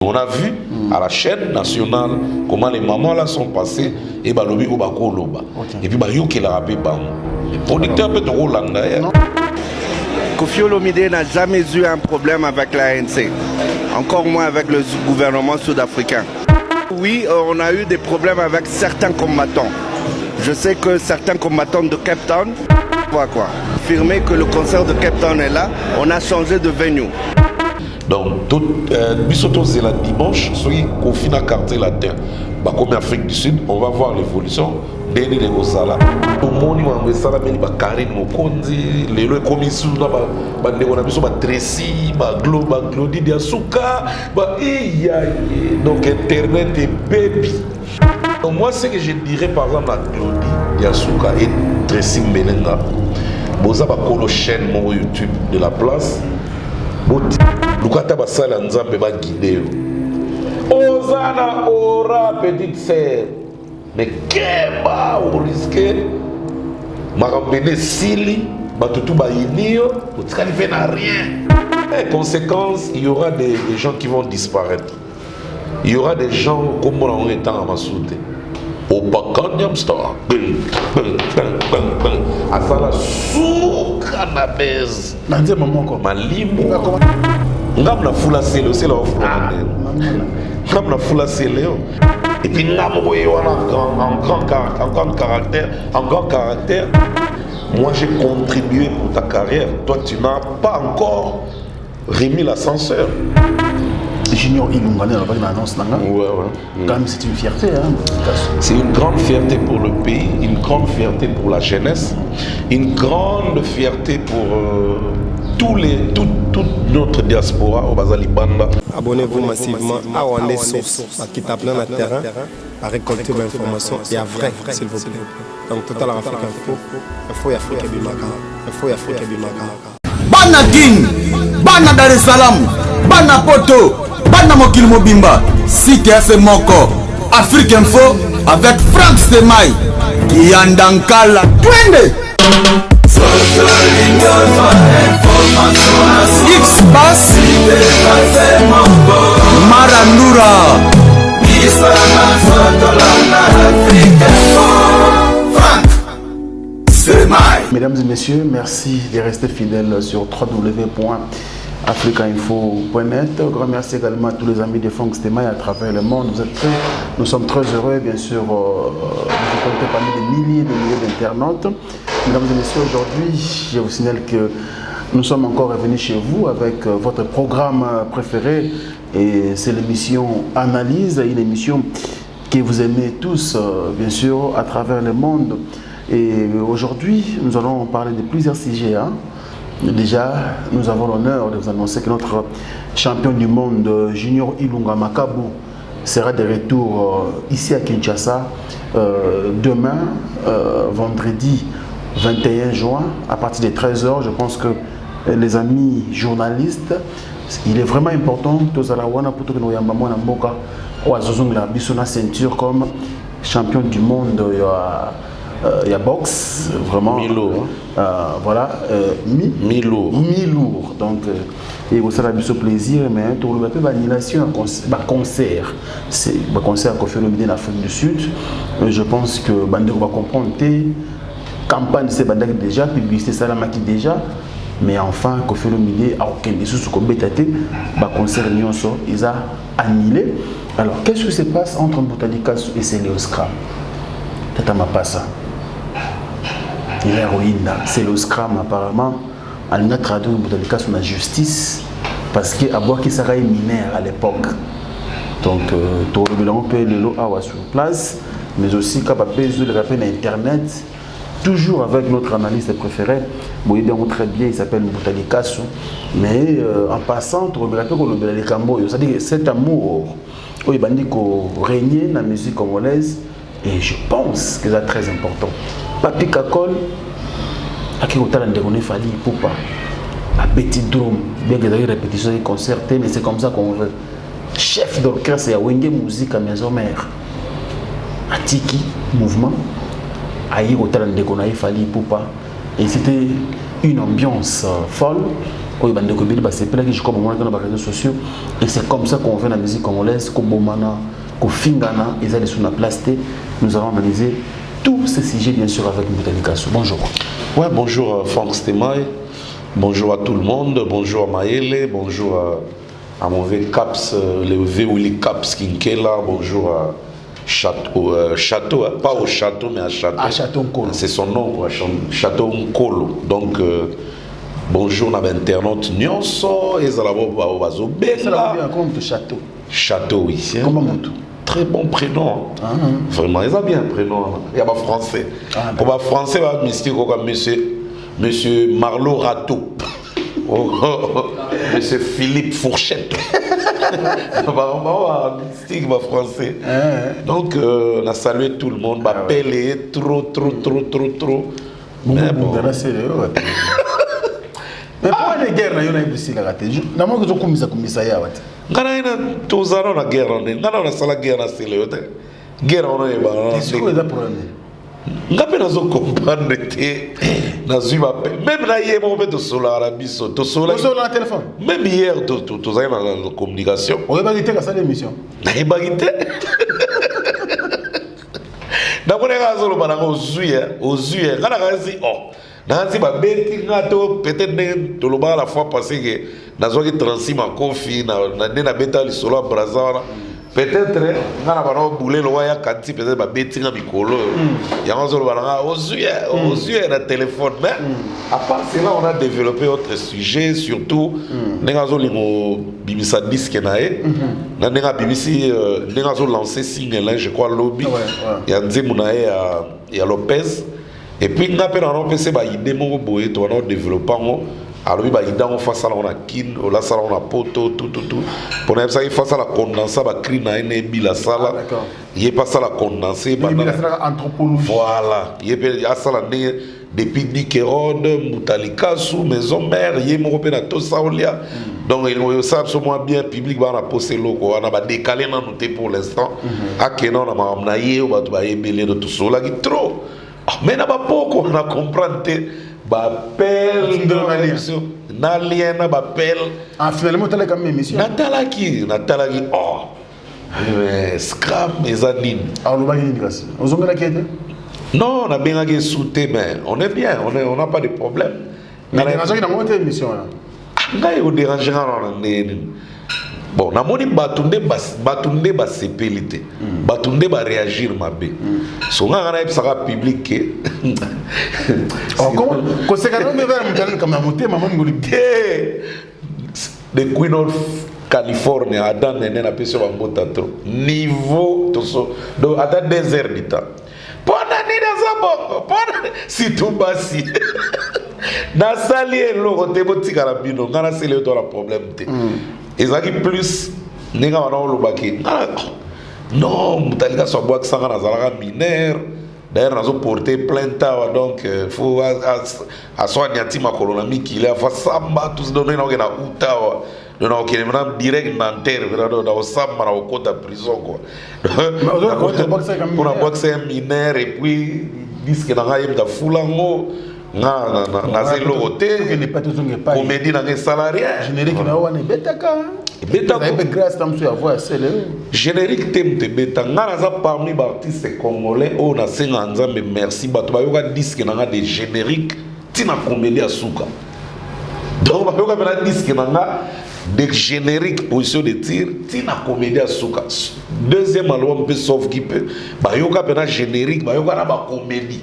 On a vu à la chaîne nationale comment les mamans là sont passées et bah lobi ko loba et puis bah yoki la rapé bam. Les producteurs peut Rolanda. Koffi Olomide n'a jamais eu un problème avec l'ANC, encore moins avec le gouvernement sud-africain. Oui, on a eu des problèmes avec certains combattants. Je sais que certains combattants de Cape Town, affirmer que le concert de Cape Town est là, on a changé de venue. Donc, Bissoto c'est la dimanche, soyez confinés à quartier latin. Bah, comme Afrique du Sud, on va voir l'évolution des Gosala. Au monde, on va voir les Karine Mokonzi, les commissions, les Tracy, Glody Diasuka, donc Internet et baby. Donc, moi, ce que je dirais par exemple à Glody Diasuka et Tracy Melenga, vous avez la chaîne YouTube de la place. Lukata basala nzambe ba guidé. Ozana ora petite sœur. Mais keba au risque marambene sili batutu ba inio utikali fait na rien. Et conséquence, il y aura des gens qui vont disparaître. Il y aura des gens comme on est en Massoute. Au Bakanyam Star. Asala sous cannabis. Nanze maman ko malimo. Ngam na fula sele c'est la offre. Ngam na fula sele. Et puis ngam en grand caractère. Moi j'ai contribué pour ta carrière. Toi tu n'as pas encore remis l'ascenseur. Junior Ilunga annonce là. Ouais. Quand même c'est une fierté hein. C'est une grande fierté pour le pays, une grande fierté pour la jeunesse, une grande fierté pour toute notre diaspora au Bazali Banda. Abonnez-vous massivement à Wandé Source, qui tape dans le terrain, à récolter de l'information et à vrai, s'il vous plaît. Donc, Total Afrique Info, Info Afrique Bimaka, Info Afrique Bimaka. Bana King, Bana Dar es Salaam, Bana Poto, Bana Mokil Mobimba, Site FM Moko, Afrique Info avec Frank Stemai, Kiandankala, Twende. X-Bass Marandura Mesdames et messieurs, merci de rester fidèles sur www.africainfo.net. Grand merci également à tous les amis de Frank Stemai à travers le monde. Nous sommes très heureux, bien sûr, de vous compter parmi des milliers d'internautes. Mesdames et messieurs, aujourd'hui, je vous signale que nous sommes encore revenus chez vous avec votre programme préféré et c'est l'émission Analyse, une émission que vous aimez tous, bien sûr, à travers le monde. Et aujourd'hui, nous allons parler de plusieurs sujets. Déjà, nous avons l'honneur de vous annoncer que notre champion du monde, Junior Ilunga Makabu, sera de retour ici à Kinshasa demain, vendredi 21 juin, à partir de 13h. Je pense que les amis journalistes, il est vraiment important tous à la wana pour que nous ayons la ceinture comme champion du monde. Il y a boxe, vraiment. Mi-lourd. Voilà. Mi-lourd. Mi-lourd. Donc, et vous savez, c'est un plaisir, mais tout le monde a annulation, un concert. C'est un concert qu'on fait en Afrique du Sud. Je pense que Bandek va comprendre. Campagne, c'est Bandek déjà, publicité, ça l'a maquillé déjà. Mais enfin, Koffi Olomide a aucun des sous qu'on bêtait, concert Nyonso, ils ont annulé. Alors, qu'est-ce qui se passe entre Boutadikasu et Célio Scram? Tata Mapassa. Il est héroïne, c'est le Scram apparemment. Elle a traduit Boutadikasu la justice parce qu'il a qui sera mineur à l'époque. Donc, tout le monde peut le lot sur place, mais aussi quand on peut le rappel Internet. Toujours avec notre analyste préféré, bon, il est très bien, il s'appelle Boutadikasu. Mais en passant, on peut le Cambo, c'est-à-dire cet amour, il a dit qu'on régnait dans la musique congolaise, et je pense que c'est très important. Papi Kakol, à qui on a fallu pour pas. À petit drum, bien que les répétitions des concerts, mais c'est comme ça qu'on veut. Chef d'orchestre, c'est à Wenge Musique à Maison Mère. À Tiki, mouvement. Et c'était une ambiance folle oyo bandeko bili basepelaki je crois bomona dans les réseaux sociaux et c'est comme ça qu'on fait la musique congolaise ko bomana ko fingana eza les sous na place té nous allons analyser tous ces sujets bien sûr avec Mbutali Kassou. Bonjour. Ouais, bonjour Franck Stemay. Bonjour à tout le monde, bonjour à Maëlle, bonjour à mon Caps, le Willy Caps Kinkela, bonjour à Château, pas au château mais à Château. À Château Nkolo. C'est son nom, quoi, Château Nkolo. Donc, bonjour à l'internaute Nyonso, et ça va au Bella. Ça va bien comme Château. Château, oui. Comment Moutou? Très bon prénom. Vraiment, ils ont bien un prénom. Il y a pas français. Pour les français, il y a mystique comme monsieur Marlo Rato. Monsieur Philippe Fourchette. Mystique, français. Donc, on a salué tout le monde. Appelé trop. Mais bon. Mais pourquoi les guerres n'ont pas été là? Je n'ai pas commis ça. Tous les ans, on a guerre. On a la guerre. Guerre, on a c'est quoi le problème? Nga pe nazo comprendre te nazu ba même na hier mon de sola Arabie to sola le téléphone même hier to za na communication on va quitter ça l'émission na ibagité na bona gazo lo bana ozuye kana gazi nazi ba beti ngato peut-être to lo ba la fois passée que nazo ki transima kofi na beta li solo Brazzaville. Peut-être ngana bana boulé lo ya kanti peut-être ba betinga mikolo ya ngazolo bana aux yeux na téléphone mais à part cela on a développé autre sujet surtout ngazolo ngo bibisa disque nae na nga bibisi ngazolo lancer single là je crois lobby ya nzemu nae ya Lopez et puis ngapé na PC ba idée mo boye to na développer ngo alors il va y avoir face à la kin ou la salle on a poto tout pour ne pas face à la condensée ba cri na ene bi la salle il est pas ça la condensée ba anthropologie voilà il est à ça la depuis Nikerode Mbutali Kassou maison mère il est mo pe na to saolia donc il ça absolument bien public ba na poser loko on a ba décaler na noté pour l'instant à kenon na ma na ye ba to ba ebele de tout ça là qui trop mais na ba poko on a comprendre bapel naliena bapel finalement tu as quand même émission natalaki oh scram ezanine alors ba ni grâce ozongela kete non on a bien gagné souté mais on est bien on n'a pas de problème mais on a monté émission là ngai o déranger na bon na moni batunde ba sepelité batunde ba réagir mabe so nga na epsaka public ke comment conséquemment me va me comme monter maman ngoli the Queen of California Adam nene na peso ba mbota trop niveau to so do ata 2 heures du temps pona ni na zabongo pona si tout basi na sali eloko te botika la bino ngana sele to la problème te ezaki plus ninga wana olobaki non Mbutali Kassou aboaki sanga nazalaka mineur d'ailleurs nazo porter plainte awa donc faut aswani atima kolona mikili afa samba tous donner na okena uta awa donc okene maintenant direct Nanterre na osamba na okota prison quoi pour aboaki un mineur et puis disque na ngai mta fulango na zelo hotel comédie na salarié générique na wana betaka grâce tam sur avoir celle générique temte beta ngana za parmi les artistes congolais on a senga nzambe merci bato bayoka disque na de générique tina comédie asuka donc bayoka bela disque na de générique position de tir tina comédie asuka deuxième album peut sauf qui peut bayoka bela générique bayoka na ba comédie.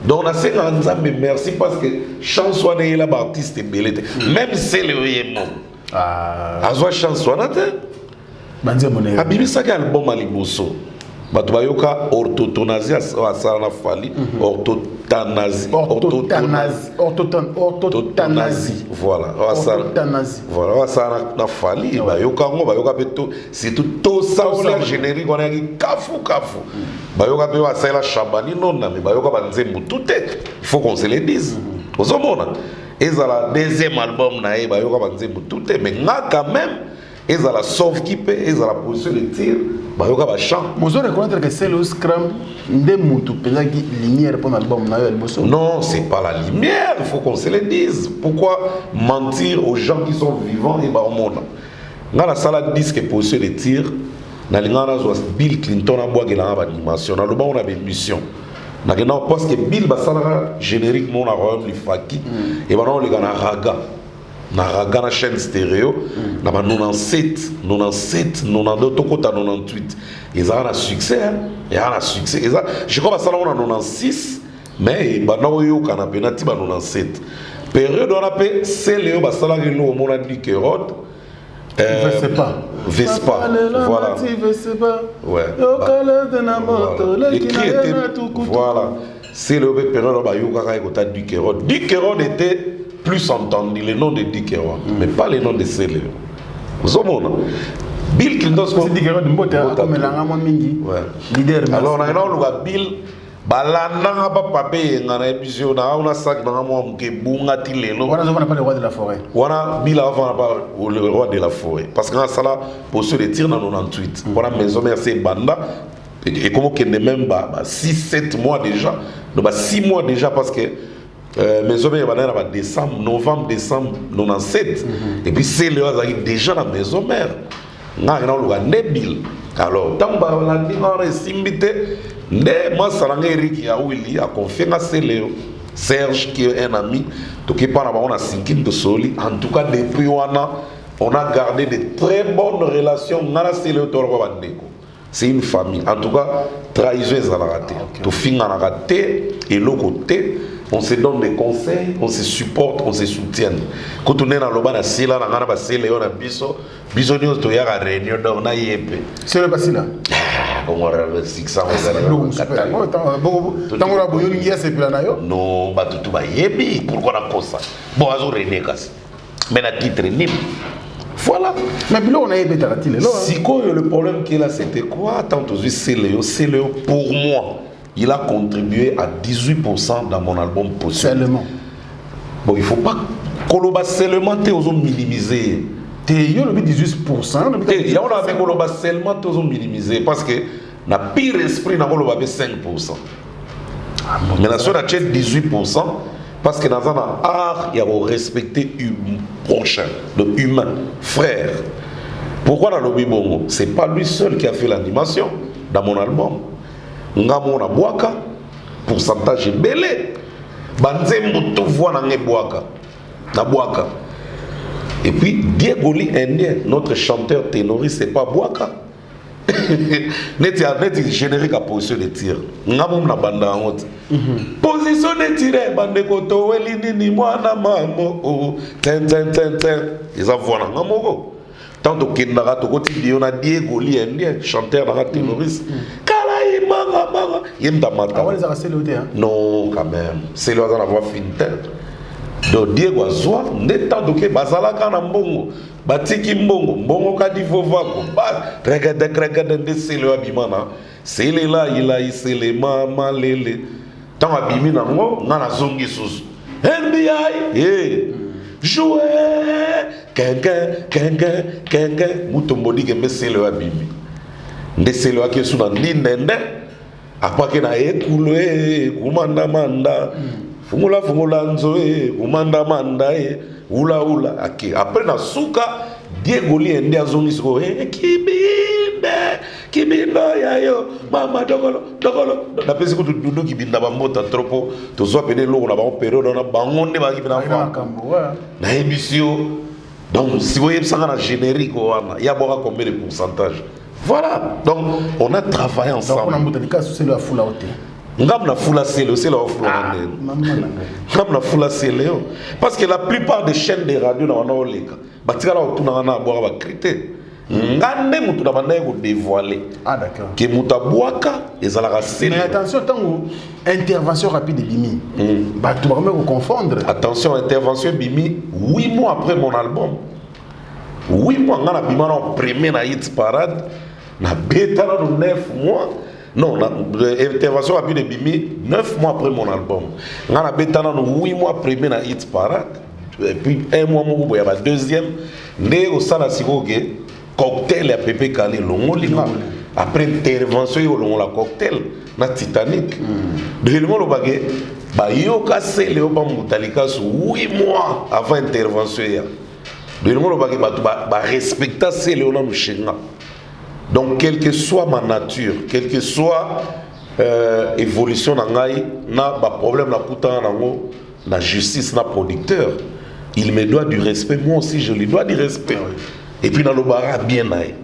Donc on a fait un merci parce que chanson est là artiste belé même c'est le yemo azwa chanson nate banze monere abibisa album aliboso bato bayoka orthotonasie asala na fali orthotanasie voilà asala na fali bayoka ngo bayoka peto c'est tout ça au générique on a dit kafu bayoka pe asala Chabani non mais bayoka banzembu tout est il faut qu'on se le dise ozomona ezala deuxième album na e bayoka banzembu tout est mais nga quand même ils ont la sauve qui paie, ils ont la position de tir, bah yoka ba champ. Vous reconnaître que c'est le scrum de Moutou, peut-être que lumière pour l'album non, c'est pas la lumière, il faut qu'on se le dise. Pourquoi mentir aux gens qui sont vivants et bah au monde? Dans la salle disque et position de tir, dans les Bill Clinton a boit une animation, dans le bas on a une mission. Parce que Bill Bassala génériquement a royaume du Faki et maintenant on a Raga. Na Raga na chaîne stéréo, na 97, 92, 98. Ils ont un succès, il y a un succès. Je crois que ça on a 96, mais maintenant il y a un penalty 97. Période on a fait c'est Léo Bassala qui nous a dit que Rod. Vespa, voilà. Ouais. L'écrit était, voilà. C'est le période où Dick Hérode était plus entendu, le nom de Dick Hérode, mais pas le nom de Céléo. Vous avez Bill Clinton, c'est Dick Hérode, leader. Alors, on a Bill. Balana ba papé ngana émission na on a sac na mo mke bunga tilelo wana zo pas le roi de la forêt wana bila avant pas le roi de la forêt parce que ça là pour se retirer dans 98 wana maison merci banda et comment qu'il n'est même pas 6 7 mois déjà donc 6 mois déjà parce que maison mère bana na décembre novembre décembre 97 et puis c'est le déjà la maison mère na on a Nebil alors tamba la ni on simbité. Moi, Eric Yaouli a confié à Serge qui est un ami. Donc, on a 5 de Soli. En tout cas, depuis on a gardé de très bonnes relations. C'est une famille. En tout cas, trahison est raté. Tout fin a raté et l'autre côté, on se donne des conseils, on se supporte, on se soutient. Quand on est dans le bas de Sila, on a passé Léon à Bisso, Bisso nous a une réunion dans la IEP. C'est le Basila. On a 600 non, bah tout va yebi. Pourquoi on a fait ça? Bon, on a réuni mais la titre ni. Voilà. Mais puis là, on a eu bêta la télé. Si quoi le problème qui est là, c'était quoi? Tant que c'est Léo, pour moi, il a contribué à 18% dans mon album possible. Seulement. Bon, il faut pas Koloba seulement te aux minimiser. Il y a 18%. Il y a avec Koloba seulement te aux minimiser parce que na pire esprit na Koloba 5%. Mais la seule a 18% parce que dans un art, il y a respecter prochain, le humain, frère. Pourquoi dans le Bibongo? C'est pas lui seul qui a fait l'animation dans mon album. Ngamo na boaka, pourcentage belé. Banze mutu voix na boaka. Na boaka. Et puis Diego Li Indien, notre chanteur ténoriste, c'est pas boaka. Net générique à position de tir. Ngamo na banda honte. Position de tir bande koto welini ni mwana mamo. Ten. Ils avouent na ngamo. Tant que Kindara to koti on a Diego Li Indien, chanteur na ténoriste. Non, quand même. C'est le hasard d'avoir fini. Donc, Diego Azoua, n'étant que Bazala Kanambongo, Batiki Mbongo, Mbongo Kadifovako, regarde, c'est le Abimana. C'est les là, c'est les maman, les. Tant Abimina, on a zongi sous. NBA, jouer, Kenga, Moutombodi, c'est le Abimi. C'est le qui est sous la ligne. Après que na écoulé, kumanda, fumula nzoe, kumanda, ula. Après na souka, Diego Li Ende azongi siko, kibinde yayo, mama dogolo. Na pesi ko tudo kibinda bambota tropo, to zo pede lo na ba période na bangonde ba kibina fa. Na émission. Donc si vous voyez ça dans le générique, il y a combien de pourcentage? Voilà, donc on a travaillé ensemble. Donc on a dit c'est la foule à ôter. Ngam foula c'est la foule. Ngam foula c'est parce que la plupart des chaînes de radio dans on les cas. Batika là tout na na boire ba crité. Ngande mutu na banda ko dévoiler. Ah d'accord. Que muta boaka ezalaka c'est. Mais attention tant intervention rapide de Bimi. Bah tu vas me confondre. Attention intervention Bimi 8 mois après mon album. 8 mois ngana Bima na premier na hit parade. Na bêta là 9 mois. Non, l'intervention a pu de Bimi 9 mois après mon album. Ngana bêta là 8 mois premier na hit parade. Et puis 1 mois il y a la deuxième. Né au Sana Sigoge, cocktail ya Pepe Kale longolinga après intervention yo longola cocktail na Titanic de le molo bagé ba yo kasé le ba mutalika su 8 mois avant intervention ya de le molo bagé ba respecta c'est le na mushenga. Donc quelle que soit ma nature, quelle que soit évolution na ngai na ba problème na kuta nango na justice na producteur, il me doit du respect, moi aussi je lui dois du respect. Et puis dans le bara bien naï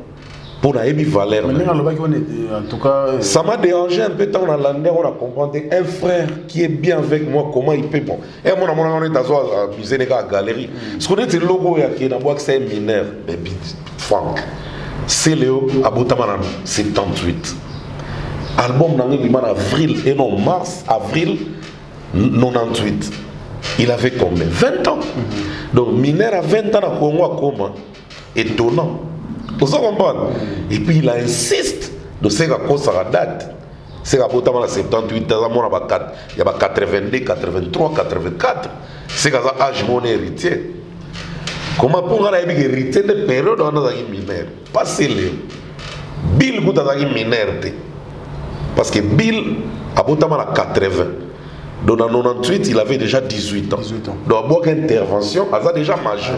pour na émi valeur. En tout cas, ça m'a dérangé un peu tant dans l'année on a compris un frère qui est bien avec moi comment il peut bon. Et mon amour on est dans la musée de la galerie. Ce qu'on est le logo qui est d'abord c'est un mineur baby Frank. C'est Léo Abotamana 78. Album en avril et non mars avril 98. Il avait combien 20 ans. Donc mineur à 20 ans à Congo comment étonnant. Vous comprenez? Et puis il insiste de ce qu'on sa date. C'est à 78, il y a 82, 83, 84. C'est à âge mon héritier. Comment pour avoir hérité de période on a mineur? Pas c'est le Bill vous a mineur. Parce que Bill a 80. Donc en 98, il avait déjà 18 ans. Donc à une intervention, il a déjà majeur.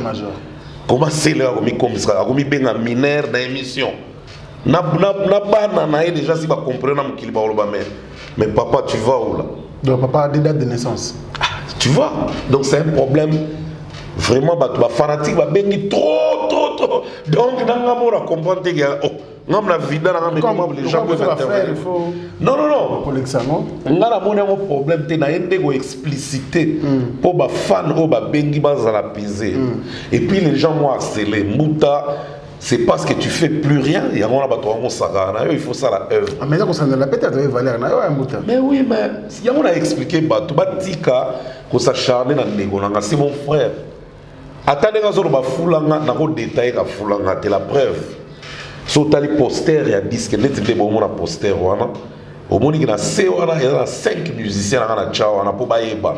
Comment c'est là comme ça, comme bien un mineur dans l'émission. Na déjà si va comprendre qu'il va au mais papa tu vas où là? Donc papa a des dates de naissance. Tu vois? Donc c'est un problème vraiment tu vas fanatique va bien trop. Donc dans la mort à comprendre que non la vie dans les gens peuvent intervenir. Non. Pour l'examen. On a un problème tu n'as pas explicité pour ba fan ou ba bengi ba la piser. Et puis les gens m'ont harcelé. Mouta c'est parce que tu fais plus rien. Il y a un il faut ça la œuvre. Mais ça concerne la peut-être Valère. Mais oui, mais il y a on a expliqué tu vas tika que ça charne na négo na c'est mon frère. Attendez quand on va foulanga na ko détailler ka foulanga c'est la preuve. So tali poster ya disque net de bon na poster wana. Au moins il y a 5 musiciens na chao na po ba yeba.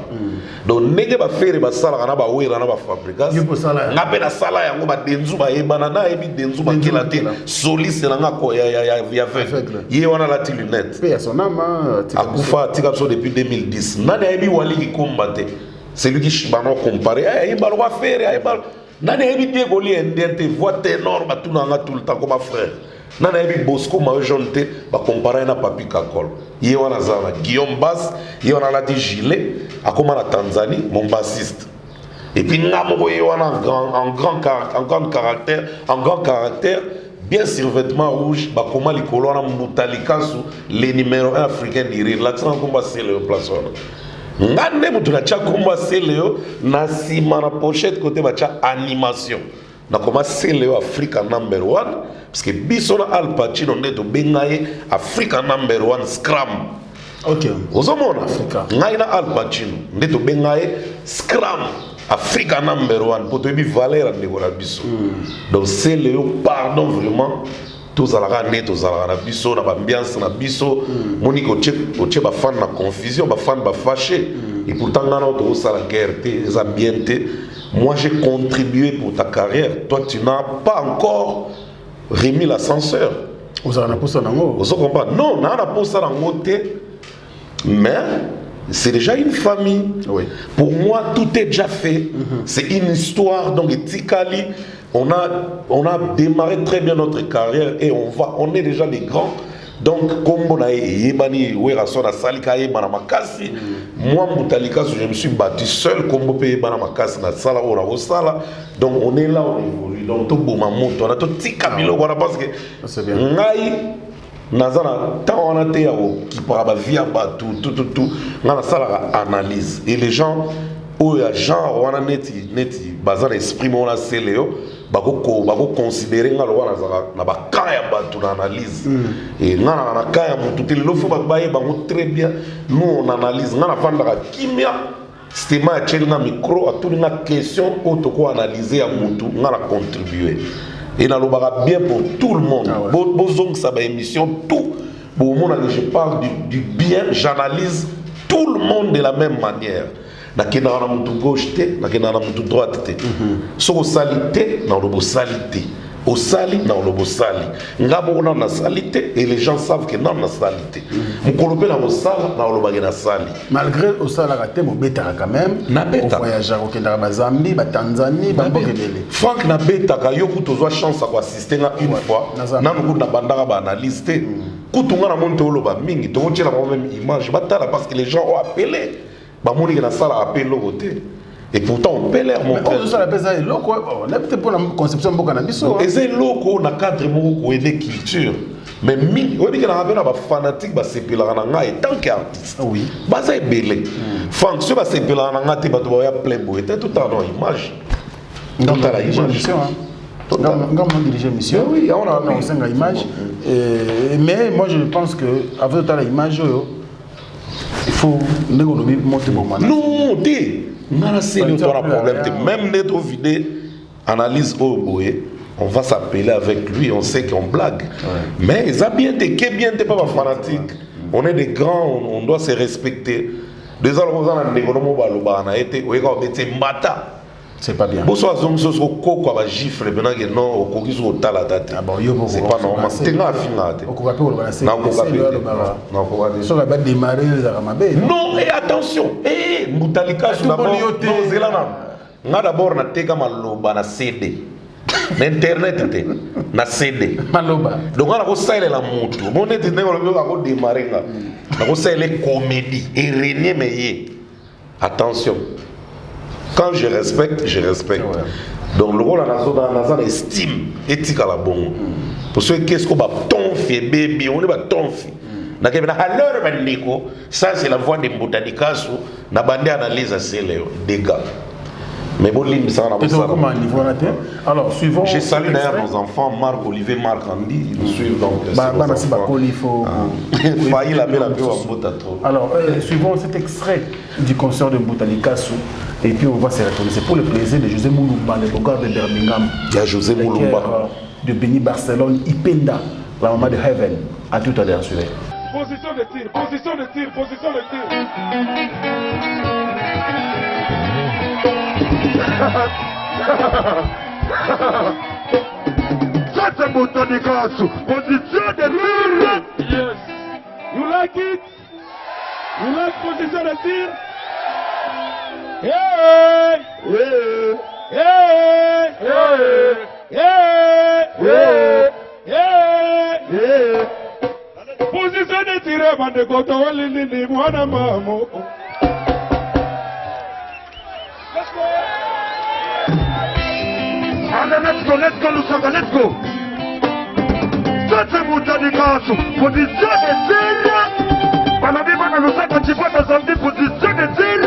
Donc nege ba faire ba sala na ba wera na ba fabrication. Na be na sala yango ba denzu ba yeba na ebi denzu ba kila te soliste na ngako ya fait. Ye wana la ti lunette. Pe ya son âme akufa tika so depuis 2010. Nani ebi wali ki combattre. C'est lui qui chibano comparé. Il va le faire. Nani ebi Diego li ndente voix ténor ba tout le temps comme frère. Nana ebi Bosco ma jonte ba comparer na Papi Kakol. Yé wana zana Guillaume Bass, yé wana la di Gilet, a comme na Tanzanie, mon bassiste. Et puis ngamo yé wana en grand caractère, bien sur vêtements rouges, ba koma likolo na mutalikasu les numéros 1 africains d'Iri. L'accent combat c'est le place wana. Ngande mutu na cha combat c'est le na sima na pochette côté ba cha animation. Na koma c'est le Africa number 1. Parce que Bissona Al Pacino n'est de Bengaye Africa number 1 Scrum. Ok. Aux hommes Africa. Naina Al Pacino n'est de Bengaye Scrum Africa number 1 pour te dire valeur de la Bisso. Donc c'est le pardon vraiment. Tous à la net, tous à la Bisso, na ambiance na Bisso. Monique Oche ba fan na confusion, ba fan ba fâché. Et pourtant on a autour à la guerre, des ambientés. Moi j'ai contribué pour ta carrière. Toi tu n'as pas encore remis l'ascenseur. Vous avez pas ça dans l'eau. Vous comprenez? Non, on n'a pas ça dans l'eau. Mais c'est déjà une famille. Oui. Pour moi, tout est déjà fait. C'est une histoire. Donc, Tikali, on a démarré très bien notre carrière et on est déjà des grands. Donc, comme on a yebani werason na salika yebana makasi, moi Moutalika, je me suis battu seul comme on peut yebana makasi na sala ou na sala. Donc on est là, on évolue. Donc tout bouma moto, on a tout petit kabilo voilà parce que ngai nazana tant on a été qui parle via tout na sala analyse et les gens où il y a genre on a neti bazar exprime on a céléo bako considérer nga lwa na ba kaya ba tu analyse et nga na kaya mutu te lo fo ba baye ba très bien nous on analyse nga na vanda ka kimia c'était ma chelna micro a tout na question auto ko analyser à mutu nga na contribuer et na lo ba bien pour tout le monde bozong sa ba émission tout bon mon je parle du bien j'analyse tout le monde de la même manière. Nakena na mutu gauche te, nakena na mutu droite te. Soko salité, na lobo salité. au sali na olobo sali ngabo na na salité et les gens savent que non na salité mukolope na osala na oloba na sali malgré au sala raté mo beta quand même na beta voyager au Kenya ba Zambie ba Tanzanie ba bokebele Franck na beta ka yo kutozo chance à assister na une fois na nuku na bandaka ba analyste kutunga na monte oloba mingi to tshela même image batala parce que les gens ont appelé ba moni na sala appel lokote. Et pourtant, on peut leur montrer. Mais on a peut-être pas une conception de cannabis. Et c'est loco, on a cadre beaucoup de culture. Mais mille, on dit que la fanatique, c'est que la est tant qu'artiste. Oui. Bah ça est belé. Franck, si c'est que la tu vas Playboy, t'es tout à l'heure image. Donc tu as la image. Quand on dirige mission, oui, on a une image. Mais moi je pense que avec l'image, il faut monter pour moi. Non, c'est un problème. Même notre vidéo analyse au boé, on va s'appeler avec lui, on sait qu'on blague. Ouais. Mais ça bien été, bien t'es pas fanatique. On est des grands, on doit se respecter. Des ans on a l'économie balobana été, on est mbata. C'est pas bien. Bonsoir zong so ko ba gifle maintenant que non au koki so tala date. C'est pas normal. C'est pas finate. Au kokape o ba c'est. Non kokape. So ba démarrer za mabe. Non et attention. Mutalika sur d'abord non zelana. Nga d'abord na teka maloba na CD. Na internet te na CD. Maloba. Donc on a ko saile la mutu. Bon net ne ko démarrer nga. Na ko saile comédie et René Meyer. Attention. Quand je respecte, je respecte. Ouais. Donc le rôle à la zone estime, éthique à la bonne. Pour ceux qui sont ton fait baby, on est pas ton fait. Ça c'est la voix des Botanikasu, na bandé analyse c'est les dégâts. Mais bon, alors, suivons. Je salue d'ailleurs nos enfants, Marc, Olivier, Marc, Andy, ils nous suivent donc. Alors, suivons cet extrait du concert de Botanikasu. Et puis on va se retourner. C'est pour le plaisir de José Moulumba, le bogar de Birmingham. Il y a José Moulumba. De Béni Barcelone, Ipenda, la maman de Heaven. À tout à l'heure, suivez. Position de tir, position de tir, position de tir. Ça c'est Botanikasu. Position de tir. Yes. You like it? You like position de tir? Yeah, yeah, yeah, yeah, yeah, yeah, yeah. Position de tir, man de koto wali ni mwana mamo. Let's go. Allez, let's go, Lusaka, let's go. Ça c'est Botanikasu. Position de tir. Banabi bana Lusaka, tu vois ta santé, position de tir.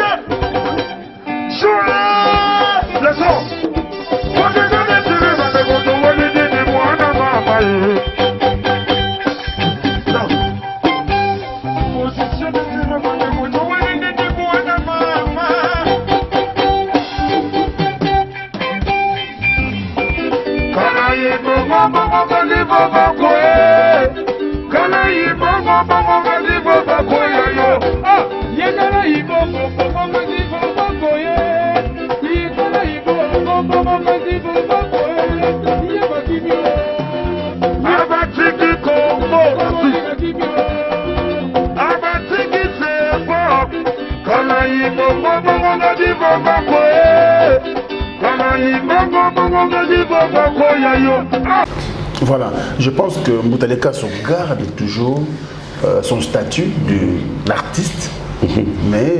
Le son. Voilà, je pense que Botanikasu garde toujours son statut d'artiste, mais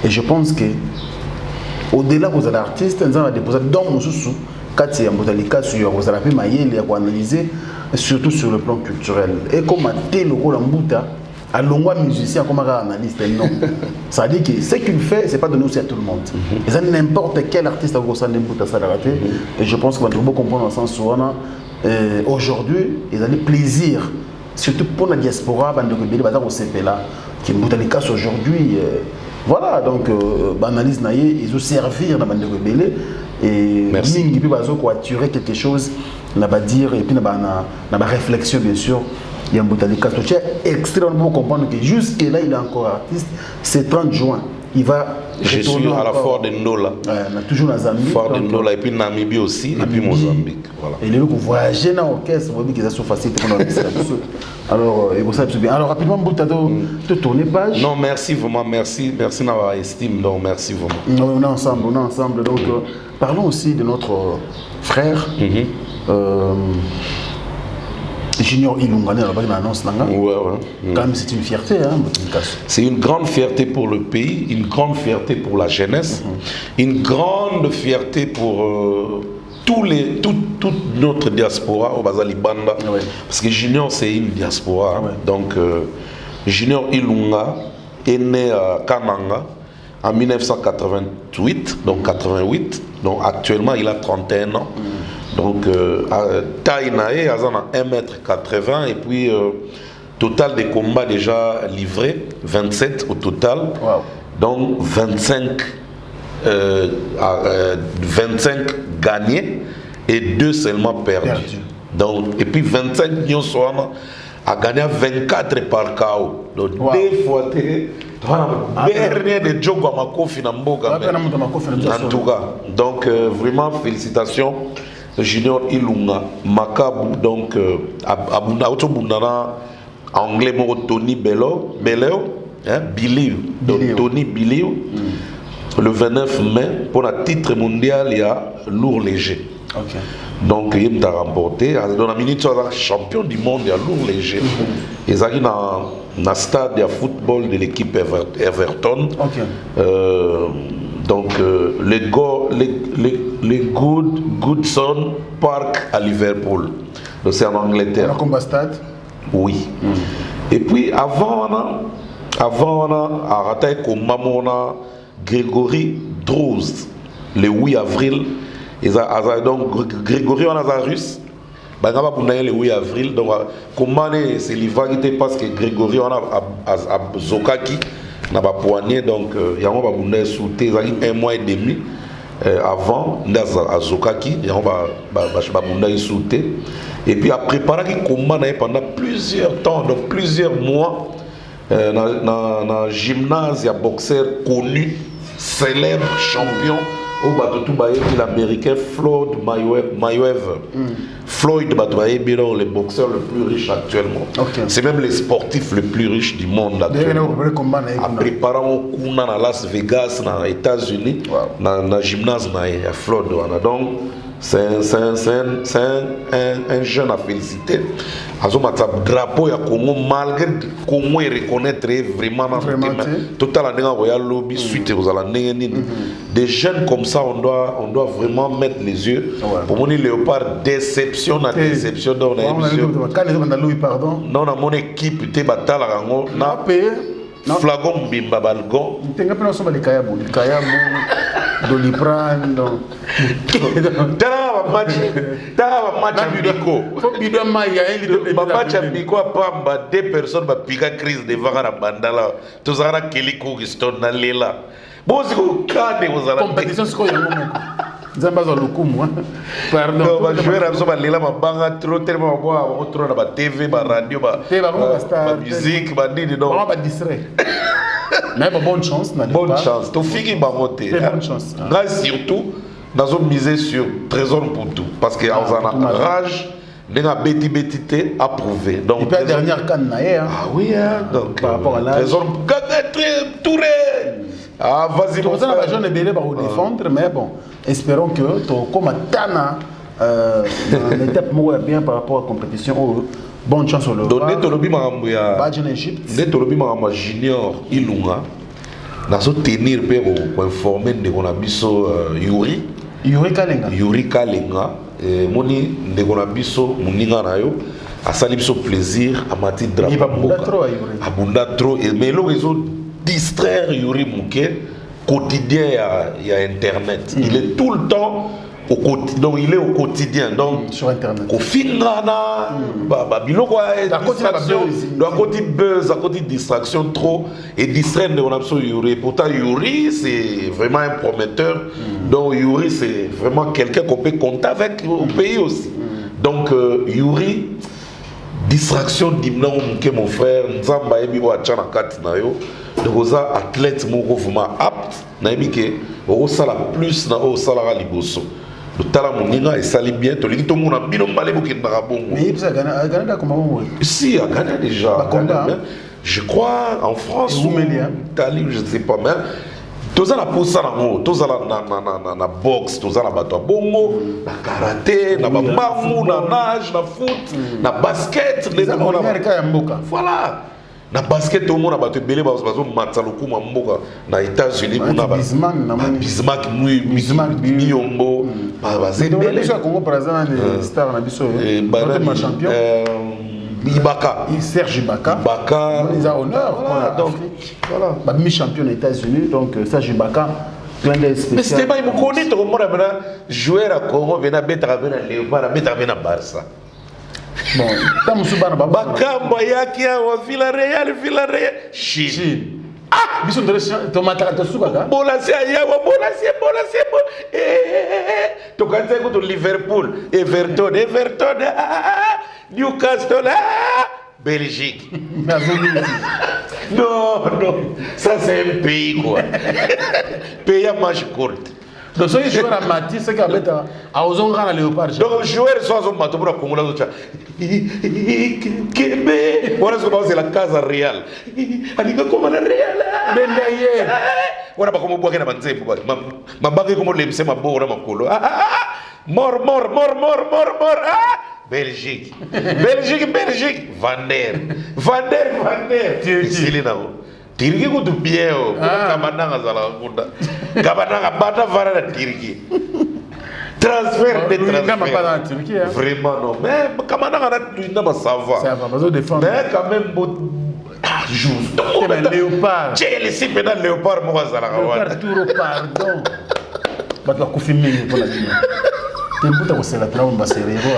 et je pense que au-delà de l'artiste, on a déposé dans mon sous quand il y a Botanikasu, on a pu analyser surtout sur le plan culturel. Et comme à tel rôle en Bouta, à l'ongwa musicien comme un analyste, non. Ça veut dire que ce qu'il fait, c'est pas donné aussi à tout le monde. Et ça n'importe quel artiste a besoin de Bouta ça raté. Et je pense qu'on va trouver comprendre dans le sens où aujourd'hui, ils ont le plaisir, surtout pour la diaspora, qui Botanikasu aujourd'hui. Voilà, donc analyse naïe, ils ont servi dans le rebelle et mingi puis bazo quoi attirer quelque chose, n'a pas dire et puis n'a pas réflexion bien sûr. Il y a un Botanikasu. C'est extrêmement comprendre que jusque là il est encore artiste. C'est 30 juin il va. Je suis à la Fort de Ndola. On a toujours la Zambie. Fort de Ndola, et puis Namibie aussi, et puis Mozambique. Voilà. Et les gens qui voyagent dans l'orchestre, vous voyez qu'ils sont faciles pour nous. Alors, et vous savez bien. Alors, rapidement, Boutado, te tourner page. Non, merci vraiment, merci d'avoir estime, donc merci vraiment. On est ensemble. Donc, parlons aussi de notre frère. Junior Ilunga, quand même, c'est une fierté. Hein, c'est une grande fierté pour le pays, une grande fierté pour la jeunesse, une grande fierté pour toute notre diaspora au Bazali Banda. Parce que Junior, c'est une diaspora. Donc, Junior Ilunga est né à Kananga en 1988, donc 88. Donc, actuellement, il a 31 ans. Donc, Taïnae, à 1m80 et puis total des combats déjà livrés, 27 au total. Donc 25 gagnés et 2 seulement perdus. Donc, et puis 25 millions a gagné 24 par KO. Donc 2 fois dernier de Djogo Amako Finamboga. En tout cas, donc vraiment félicitations. Junior Ilunga, Makabu, donc Abunda, Otobundana, anglais, Tony Bellew, Tony Billy, le 29 mai, pour le titre mondial, il y a lourd léger. Donc, il a remporté, dans la minute, il est champion du monde, il y a lourd léger. Il est allé dans le stade de football de l'équipe Everton. Donc, les Goodson Park à Liverpool. Donc, c'est en Angleterre. On a combat stade? Oui. Et puis, avant, on a raté comme Mamona Grégory Droz, le 8 avril. Donc, Grégory Nazarus, le 8 avril. Donc, comment c'est l'ivagité parce que Grégory on a Zokaki. Na ba poigné donc yango ba bunda sauté un mois et demi avant ndaza azokaki yango ba bunda sauté et puis a préparé combat pendant plusieurs temps donc plusieurs mois na gymnase ya boxeur connu célèbre champion au bateau l'américain Floyd Mayweather. Floyd Mayweather, le boxeur le plus riche actuellement. C'est même le sportif le plus riche du monde actuellement. A préparé au Kuna à Las Vegas, aux États-Unis, dans le gymnase de Floyd. Donc, c'est un jeune à féliciter. Le drapeau de Congo, malgré Congo reconnaître vraiment total lobby suite aux des jeunes comme ça, on doit vraiment mettre les yeux. Pour mon Léopard, déception dans déception dans pardon. Non, dans mon équipe, tu es battu na flagon bimba balgon. Tu as pas les Kayabu, Doliprane. Match Biko a Pamba, 2 personnes qui piquent crise devant la bandala. Tous les Keliko qui sont dans l'Ela. Bon, c'est que compétition, c'est quoi? Zambazo Lukumu, pardon. Non, je vais ramener la banga trop tellement trop na TV, radio, musique, non. On va distrait. Mais bonne chance, bonne chance. Tu finis baroté. Bonne chance. Là surtout, nous avons misé sur Trésor pour tout parce que en rage, nous avons bétité approuvé. Donc et puis la dernière canne ah oui, donc par rapport à l'âge. Trésor Touré. Ah, vas-y, on a besoin de belé pour défendre, mais bon, espérons que comme Tana, l'étape bien par rapport à la compétition. Bonne chance au donc, Badge en Égypte. Junior Ilunga, nous allons tenir pour informer de Yuri Kalenga. Moni de Gonabiso, Muninga Nayo, a sali biso plaisir à mati drapeau. Abunda trop. Mais là, ils ont distraire Yuri Mouké quotidien il y a Internet. Il est tout le temps au quotidien. Donc il est au quotidien. Donc sur Internet. Au fingrana, à côté buzz, à côté distraction trop et distraire de on Yuri. Pourtant Yuri c'est vraiment un prometteur. Donc Yuri c'est vraiment quelqu'un qu'on peut compter avec au pays aussi. Donc Yuri distraction d'Imna mon frère Nzamba Ebi wa chana kati na yo donc aux athlètes moko vraiment apte na yebike au sala plus na au sala liboso le tala moninga et sali bien to lingi to mona bino mbale bokendaka bongo mais ça Ghana comment si à Ghana déjà Ghana, je crois en France ou Italie je ne sais pas mais tous la posa nango tous na boxe tous la bato bongo na karaté na bambamu na nage na foot na basket voilà na basket au monde bato belé bazo matsa lokuma mboka na États-Unis kuna ba Bismarck Miyombo bazé belé Congo par exemple les stars na biso champion Ibaka. Serge Ibaka. Ils ont honneur pour l'Afrique. Voilà. Mi-champion des États-Unis, donc Serge Ibaka, plein de spécial. Mais c'était pas, il me connaît, tout le monde a joué à Congo, il a mettre à Léopard, il a mettre à Barça. Bon, tant que Soubana Baba. Bakamba, Yakia, Villarreal, Chine. Ah, ils sont de tomate à Soubaka. Bolasia, Bolasia. Tu as dit Liverpool, Everton. Newcastle, Belgique. Non, ça c'est un pays quoi. Pays à manche courte. Donc, si les joueurs à Matisse, c'est qu'ils à Ozonga à Léopard. Donc, les joueurs sont à Mato pour la Congo. Québec. Voilà ce que c'est la Casa Real. Anika comme la Real. Bendaye. Voilà pas comment boire na banze pour ma bague comme le c'est ma bora ma colo. Mort. Belgique. Van der. Tirgi nao. Tirgi ko du bien o. Kabananga zala kunda. Kabananga bata vara na Tirgi. Transfert. Vraiment non. Mais Kabananga na ba savoir. Ça va besoin défendre. Mais quand même juste. Mais Léopard. J'ai laissé maintenant Léopard mo zala kawana. Léopard pardon. Bato kufimi pour la vie. Tembuta ko sela plan ba serero.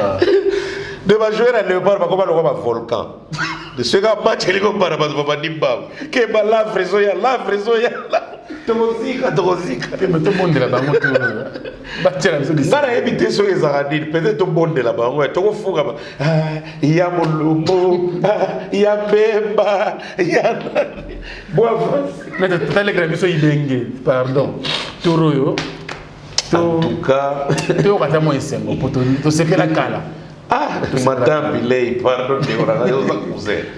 De ma jouer à Léopard, ma comment le volcan. De ce gars match les gars para pas nimba. Que ba la fresoya. Tozika. Que me tout monde là-bas moi tout. Batira biso de. Ngara éviter so ezaradi, peut-être tout monde là-bas. Ouais, to fuga ba. Il y a Molombo, il y a Bemba, il y a Bois. Mais t'as les grands ils bengue. Pardon. Toroyo. En tout cas, tu as quand même essayé pour te secrer la cala. Madame Bilay, pardon,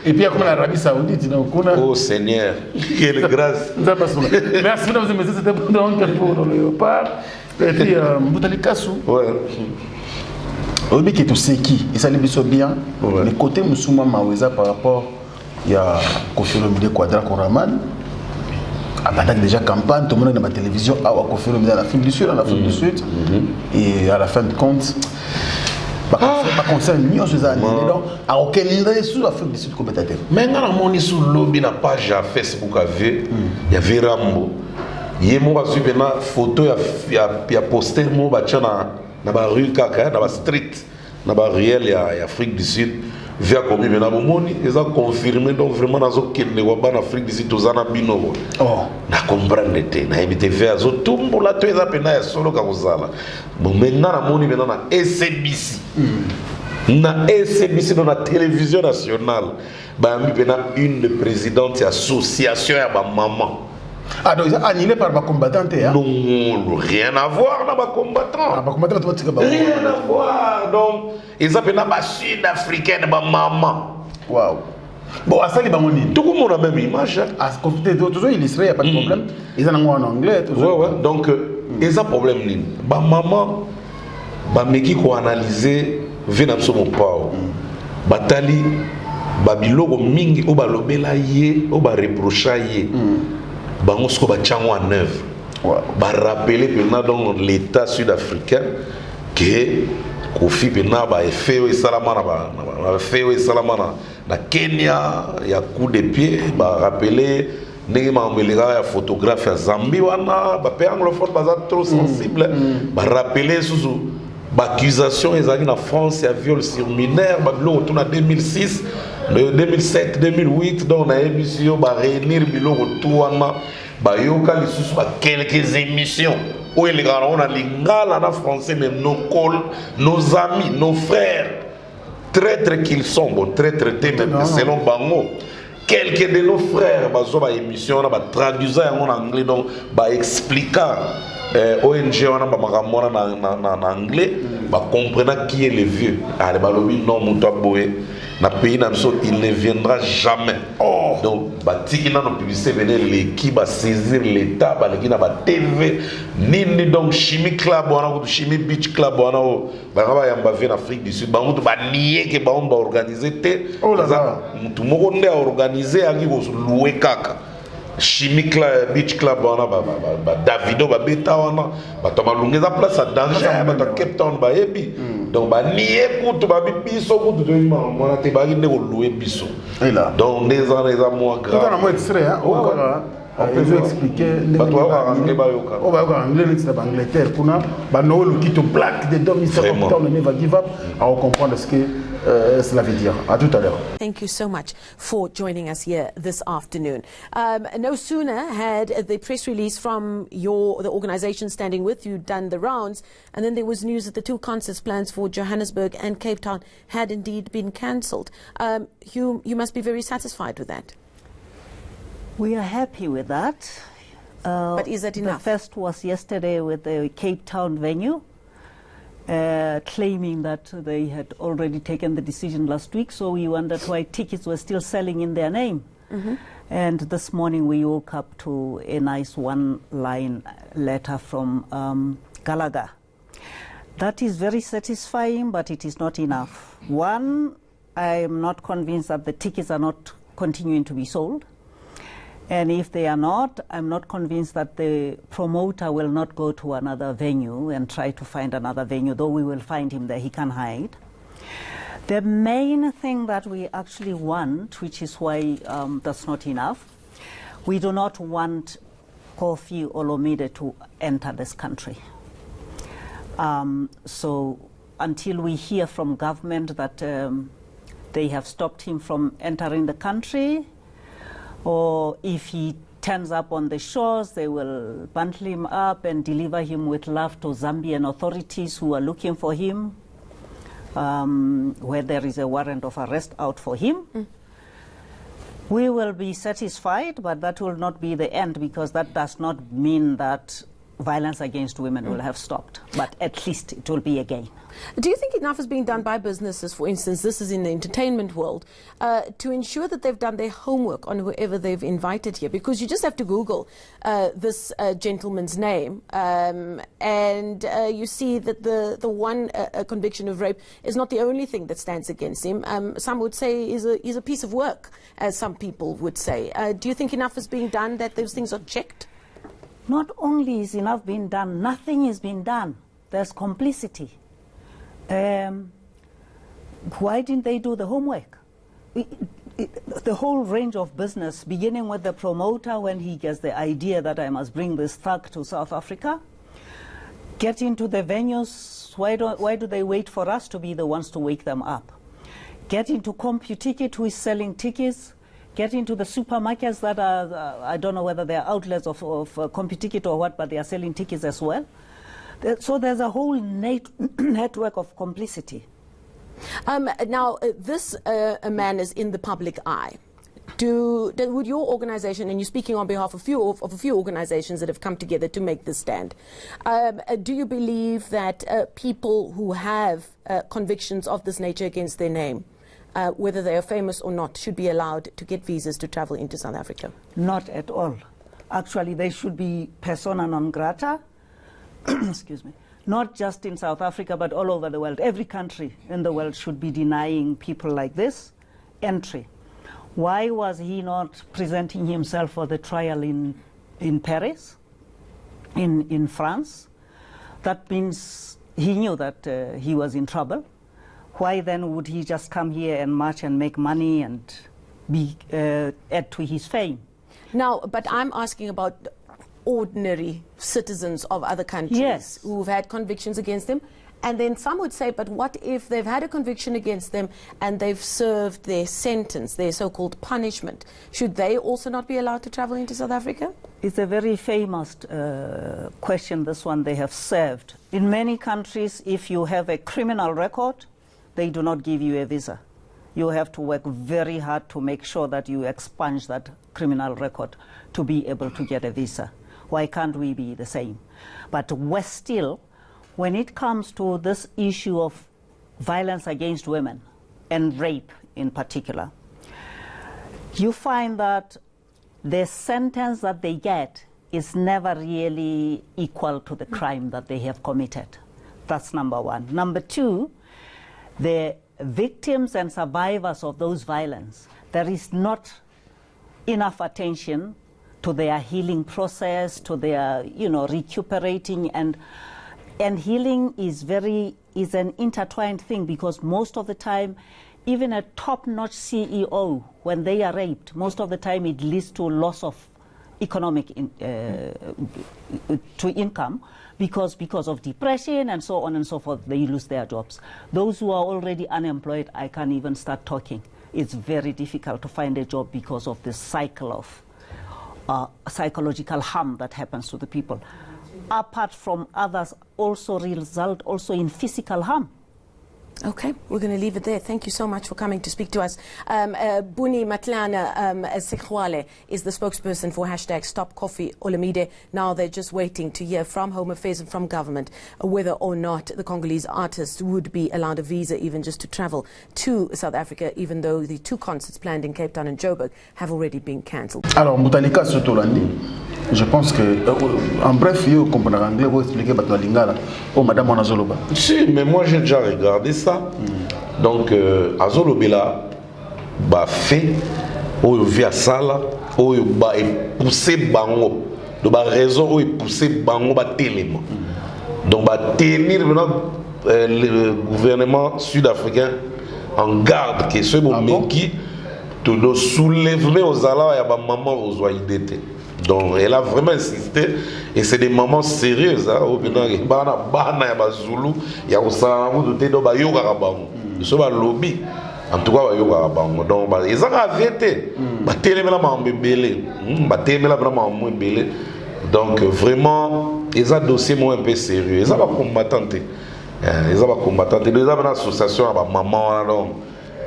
et puis, comme l'Arabie Saoudite, oh Seigneur, quelle grâce. Merci, mesdames et messieurs, c'était pour le Léopard. Et puis, vous allez casser. Ouais. Au but que tu sais qui, et ça les bien bien. Le côté Moussouma Maweza par rapport, il y a Kofi Olomide Quadra Koraman. Pendant déjà campagne, tout le monde est dans la télévision, à Kofi Olomide en Afrique du Sud, et à la fin de compte. Concerne millions de années donc à aucun endroit sous Afrique du Sud compétitif. Mais quand on est sur lobby na page à Facebook il y avait Rambo. Il mo ba suivre na photo ya poster mo ba tchana na ba rue kaka na ba street na ba réel ya Afrique du Sud via comme na bomoni ils ont confirmé donc vraiment na zo kende wa ba na Afrique du Sud tozana bino. Oh na comprendre te na ebite vers zo tumbo la to eza pena ya solo ka kozala. Bon maintenant na moni maintenant na SBC. Na SBC dans la télévision nationale ba mi pena une des présidentes de l'association ya ba maman. Ah donc ça annulé par ma combattante hein? Non, rien à voir dans ma combattant. Rien à voir. Donc ils appellent la sud-africaine ba maman. Waouh. Bon, à ça, les bangoni. Tout le monde a la même image. À ce côté, toujours illustré, il n'y a pas de problème. Ils en ont en anglais. Ouais. Donc, ils ont un problème. Ma maman, ma meki ko analyser, vient absolument pas. Batali, babiloko mingi, ou balobela ye, ou ba reprocha ye. Bango sko ba tchango en œuvre. Ba rappeler dans l'État sud-africain que Kofi pena ba efeo esalama na efeo esalama na Kenya ya coup de pied ba rappeler ndenge mamelera ya photographe ya Zambie wana ba pe anglophone baza trop sensible ba rappeler sous ba accusation ezali na France ya viol sur mineur ba bilo retourne en 2006 2007 2008 donc na émission ba réunir bilo retour wana ba yoka lisusu ba quelques émissions où les gars on a lingala na français mais nos amis nos frères traîtres qu'ils sont bon traîtres même selon Bango quelques de nos frères bazo ba émission na ba traduisa en anglais donc ba expliquer ONG on a en anglais ba comprendre qui est le vieux allez ba lobi non muto boye na pays na biso il ne viendra jamais donc ba tiki na no publicité venir l'équipe ba saisir l'état ba l'équipe na ba TV nini donc chimie club on a chimie beach club on a ba ba yamba en Afrique du Sud ba muto ba nier que ba on ba organiser te muto moko nde organiser aki ko louer kaka chimie club beach club on a ba Davido ba beta on a ba to malungeza place à danger ba to Cape Town ba ebi donc ba nier kutu ba biso kutu to mona te ba nde ko louer biso donc des mois grave tout un extrait hein on peut expliquer on va voir anglais Angleterre kuna ba no le kito black de dom on never give up à comprendre ce que cela veut dire. À tout à l'heure. Thank you so much for joining us here this afternoon. No sooner had the press release from the organisation standing with you done the rounds, and then there was news that the two concerts plans for Johannesburg and Cape Town had indeed been cancelled. You must be very satisfied with that. We are happy with that. But is that enough? The first was yesterday with the Cape Town venue. Claiming that they had already taken the decision last week, so we wondered why tickets were still selling in their name. And this morning we woke up to a nice one-line letter from Gallagher. That is very satisfying, but it is not enough. One, I am not convinced that the tickets are not continuing to be sold. And if they are not, I'm not convinced that the promoter will not go to another venue and try to find another venue, though we will find him there, he can hide. The main thing that we actually want, which is why that's not enough, we do not want Koffi Olomide to enter this country. So until we hear from government that they have stopped him from entering the country, or if he turns up on the shores, they will bundle him up and deliver him with love to Zambian authorities who are looking for him, where there is a warrant of arrest out for him. We will be satisfied, but that will not be the end, because that does not mean that violence against women will have stopped, but at least it will be a gain. Do you think enough is being done by businesses, for instance, this is in the entertainment world, to ensure that they've done their homework on whoever they've invited here? Because you just have to Google this gentleman's name and you see that the one conviction of rape is not the only thing that stands against him. Some would say is a piece of work, as some people would say. Do you think enough is being done, that those things are checked? Not only is enough being done, nothing is being done. There's complicity. Why didn't they do the homework? The whole range of business, beginning with the promoter when he gets the idea that I must bring this thug to South Africa, get into the venues, why do they wait for us to be the ones to wake them up? Get into CompuTicket, who is selling tickets, get into the supermarkets that are, I don't know whether they're outlets of CompuTicket or what, but they are selling tickets as well. So there's a whole network of complicity. Now, this man is in the public eye. Would your organization, and you're speaking on behalf of a few organizations that have come together to make this stand, do you believe that people who have convictions of this nature against their name, whether they are famous or not, should be allowed to get visas to travel into South Africa? Not at all. Actually, they should be persona non grata. Excuse me, not just in South Africa, but all over the world. Every country in the world should be denying people like this entry. Why was he not presenting himself for the trial in Paris, in France? That means he knew that he was in trouble. Why then would he just come here and march and make money and add to his fame? Now, but I'm asking about ordinary citizens of other countries, yes, who've had convictions against them. And then some would say, but what if they've had a conviction against them and they've served their sentence, their so-called punishment? Should they also not be allowed to travel into South Africa? It's a very famous question, this one. They have served. In many countries, if you have a criminal record, they do not give you a visa. you have to work very hard to make sure that you expunge that criminal record to be able to get a visa. Why can't we be the same? But worse still, when it comes to this issue of violence against women and rape in particular, you find that the sentence that they get is never really equal to the crime that they have committed. That's number one. Number two, the victims and survivors of those violence, there is not enough attention to their healing process, to their, recuperating, and healing is an intertwined thing, because most of the time, even a top-notch CEO, when they are raped, most of the time it leads to loss of economic to income, because of depression and so on and so forth, they lose their jobs. Those who are already unemployed, I can't even start talking. It's very difficult to find a job because of this cycle of psychological harm that happens to the people. Apart from others, also result also in physical harm. Okay, we're going to leave it there. Thank you so much for coming to speak to us. Buni Matlana Sekhwale is the spokesperson for hashtag Stop Kofi Olomide. Now they're just waiting to hear from Home Affairs and from government whether or not the Congolese artist would be allowed a visa even just to travel to South Africa, even though the 2 concerts planned in Cape Town and Joburg have already been cancelled. Alors, Moutalika Sotolandi, je pense que, en bref, vous comprenez l'anglais, vous expliquez à Lingala. Oh, Madame Anazoloba. Si, mais moi j'ai déjà regardé ça. Donc, Azolobela, bah, fait, ou via sala, ou bah, poussé bango. Donc, bah, raison, ou poussé bango, bah, télément. Donc, bah, tenir maintenant le gouvernement sud-africain en garde, que ce moment qui, tout le soulèvement aux alas, il y a des mamans aux oïdétés. Donc, elle a vraiment insisté, et c'est des mamans sérieuses. Il y a des Zulu, il y a des lobby. En tout cas, il y a des donc, ils ont arrêté. Donc, vraiment, ils ont un dossier un peu sérieux. Ils ont pas combattant. Ils ont pas combattant. Ils ont une association avec maman.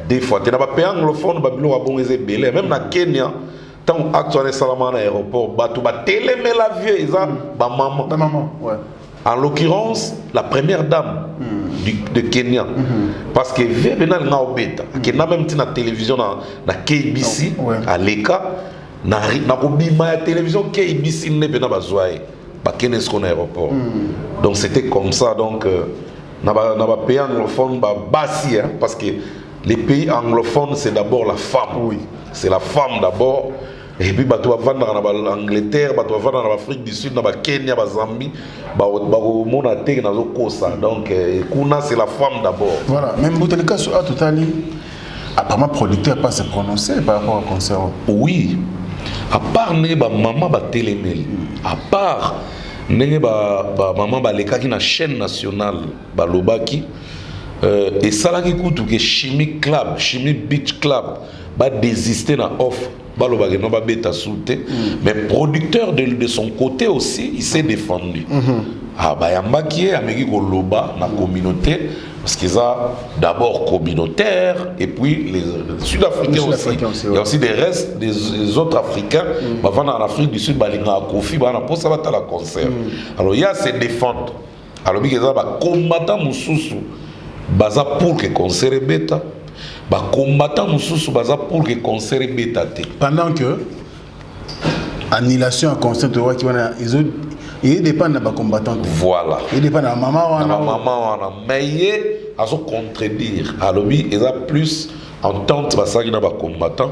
Des fois, ils ont pas payé anglophone, même dans Kenya. Tant actuellement à l'aéroport, bateau télémé la vie, ils ont maman. Ouais. En l'occurrence, la première dame de Kenya, parce que venant na obeta, qui n'a même la télévision na KBC à l'ECA, na la télévision KBC n'est pas besoin, pas Kenya son aéroport. Donc c'était comme ça, donc n'a pas pays anglophone bassi, parce que les pays anglophones c'est d'abord la femme. Oui. C'est la femme d'abord. Et puis, tu vas vendre en Angleterre, tu vas vendre en Afrique du Sud, dans le Kenya, dans Zambie, donc, c'est la femme d'abord. Voilà, même dans le cas sur Atotali, apparemment, le producteur pas se prononcer par rapport au concert. Oui, à part maman télémel, à part maman baleka qui na chaîne nationale balobaki, et ça là qui coûte que Chimie Club, Chimie Beach Club, va désister na offre. Mais producteur de son côté aussi, il s'est défendu. Yamba qui est Amérique Loba, la communauté, parce qu'ils ont d'abord communautaire, et puis les Sud-Africains aussi. Il y a aussi des restes des autres Africains. En Afrique du Sud, il y a Kofi, ça va la concert. Alors il y a ces défentes. Alors il y a des combattants baza pour que concert est bêta. Combattant pour que concert est bêta. Pendant que annulation à concert il dépend de la combattante. Voilà. Il dépend de la maman. Mais il a contredire. Alors il y a plus entente qui na combattant.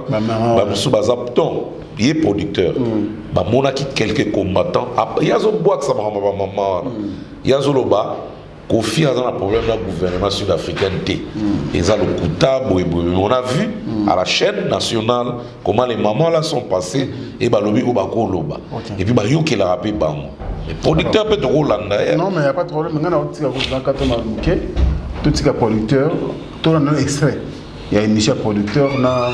Il est producteur. Il y a quelques combattants. Il y a des bois que ça maman. Il y a des Kofi a un problème dans le gouvernement sud-africain. Ils ont le Kouta, on a vu à la chaîne nationale comment les mamans là sont passées et balobi ou bako loba. Et puis yo qui l'a rappelé bango. Les producteurs peuvent Rolanda. Non mais il n'y a pas de problème. Maintenant on tire quand on a bouquet, tout ce qui est producteur, tout le monde extrait. Il y a une mission producteur na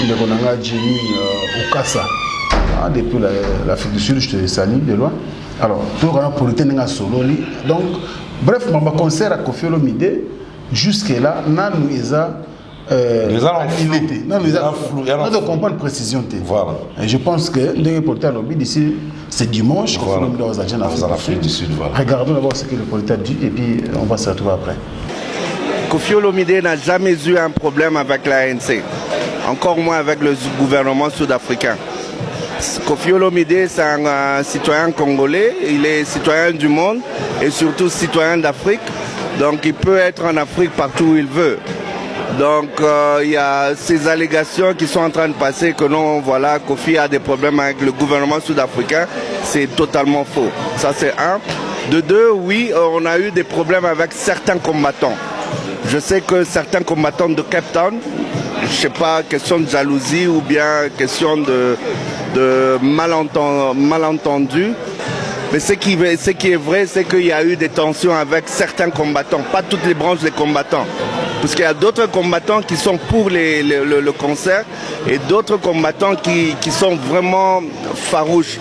le Ronanga Jenny Okasa. Depuis l'Afrique du Sud, je te salue de loin. Alors, tout le monde producteur n'a solo. Donc bref, mon concert à Kofi Olomide, jusque-là, nous Les armes non, les armes flou. On doit comprendre précision. Voilà. Et je pense que dans les politiques lobby d'ici, c'est dimanche qu'on fait dans l'Afrique du Sud. Voilà. Regardons d'abord ce que le politique dit et puis on va se retrouver après. Kofi Olomide n'a jamais eu un problème avec l'ANC, encore moins avec le gouvernement sud-africain. Kofi Olomide, c'est un citoyen congolais, il est citoyen du monde et surtout citoyen d'Afrique. Donc il peut être en Afrique partout où il veut. Donc il y a ces allégations qui sont en train de passer que non, voilà, Kofi a des problèmes avec le gouvernement sud-africain. C'est totalement faux. Ça c'est un. De deux, oui, on a eu des problèmes avec certains combattants. Je sais que certains combattants de Cape Town, je ne sais pas, question de jalousie ou bien question de malentendu. Mais ce qui est vrai, c'est qu'il y a eu des tensions avec certains combattants, pas toutes les branches des combattants. Parce qu'il y a d'autres combattants qui sont pour le concert et d'autres combattants qui sont vraiment farouches.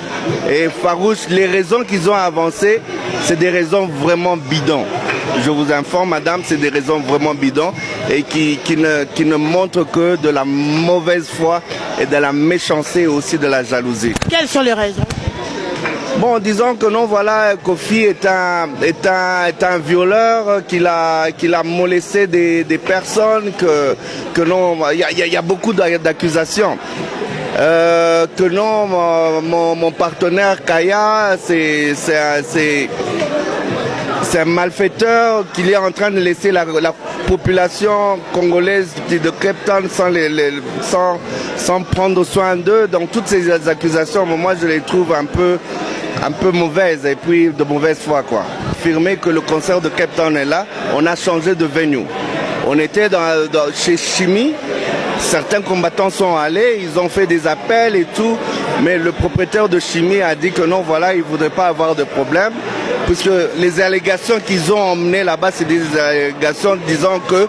Et farouches, les raisons qu'ils ont avancées, c'est des raisons vraiment bidons. Je vous informe, madame, c'est des raisons vraiment bidons et qui ne montrent que de la mauvaise foi et de la méchanceté et aussi de la jalousie. Quelles sont les raisons? Bon, disons que non, voilà, Kofi est un violeur, qu'il a molesté des personnes, que non, il y a beaucoup d'accusations. Que non, mon partenaire Kaya, c'est un malfaiteur, qu'il est en train de laisser la population congolaise de Cape Town sans prendre soin d'eux. Donc toutes ces accusations, moi je les trouve un peu mauvaises et puis de mauvaise foi, quoi. Affirmer que le concert de Cape Town est là, on a changé de venue. On était chez Chimie, certains combattants sont allés, ils ont fait des appels et tout, mais le propriétaire de Chimie a dit que non, voilà, il ne voudrait pas avoir de problème, puisque les allégations qu'ils ont emmenées là-bas, c'est des allégations disant que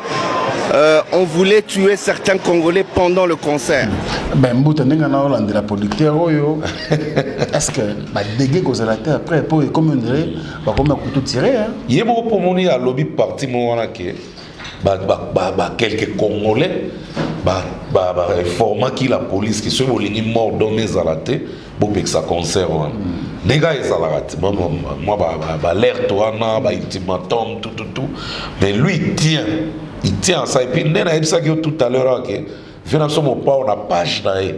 on voulait tuer certains Congolais pendant le concert. Ben, la politique, est-ce que dégué cause la terre après pour comme on dirait, comme un couteau tiré. Il y a beaucoup de monde à lobby parti quelques Congolais, format qui la police qui sont morts dans mes alatés pour que ça concerne. Les gars, ils ont l'alerte, ultimatum, tout. Mais lui, il tient à ça. Et puis, il a dit tout à l'heure que finalement, on a page d'ailleurs.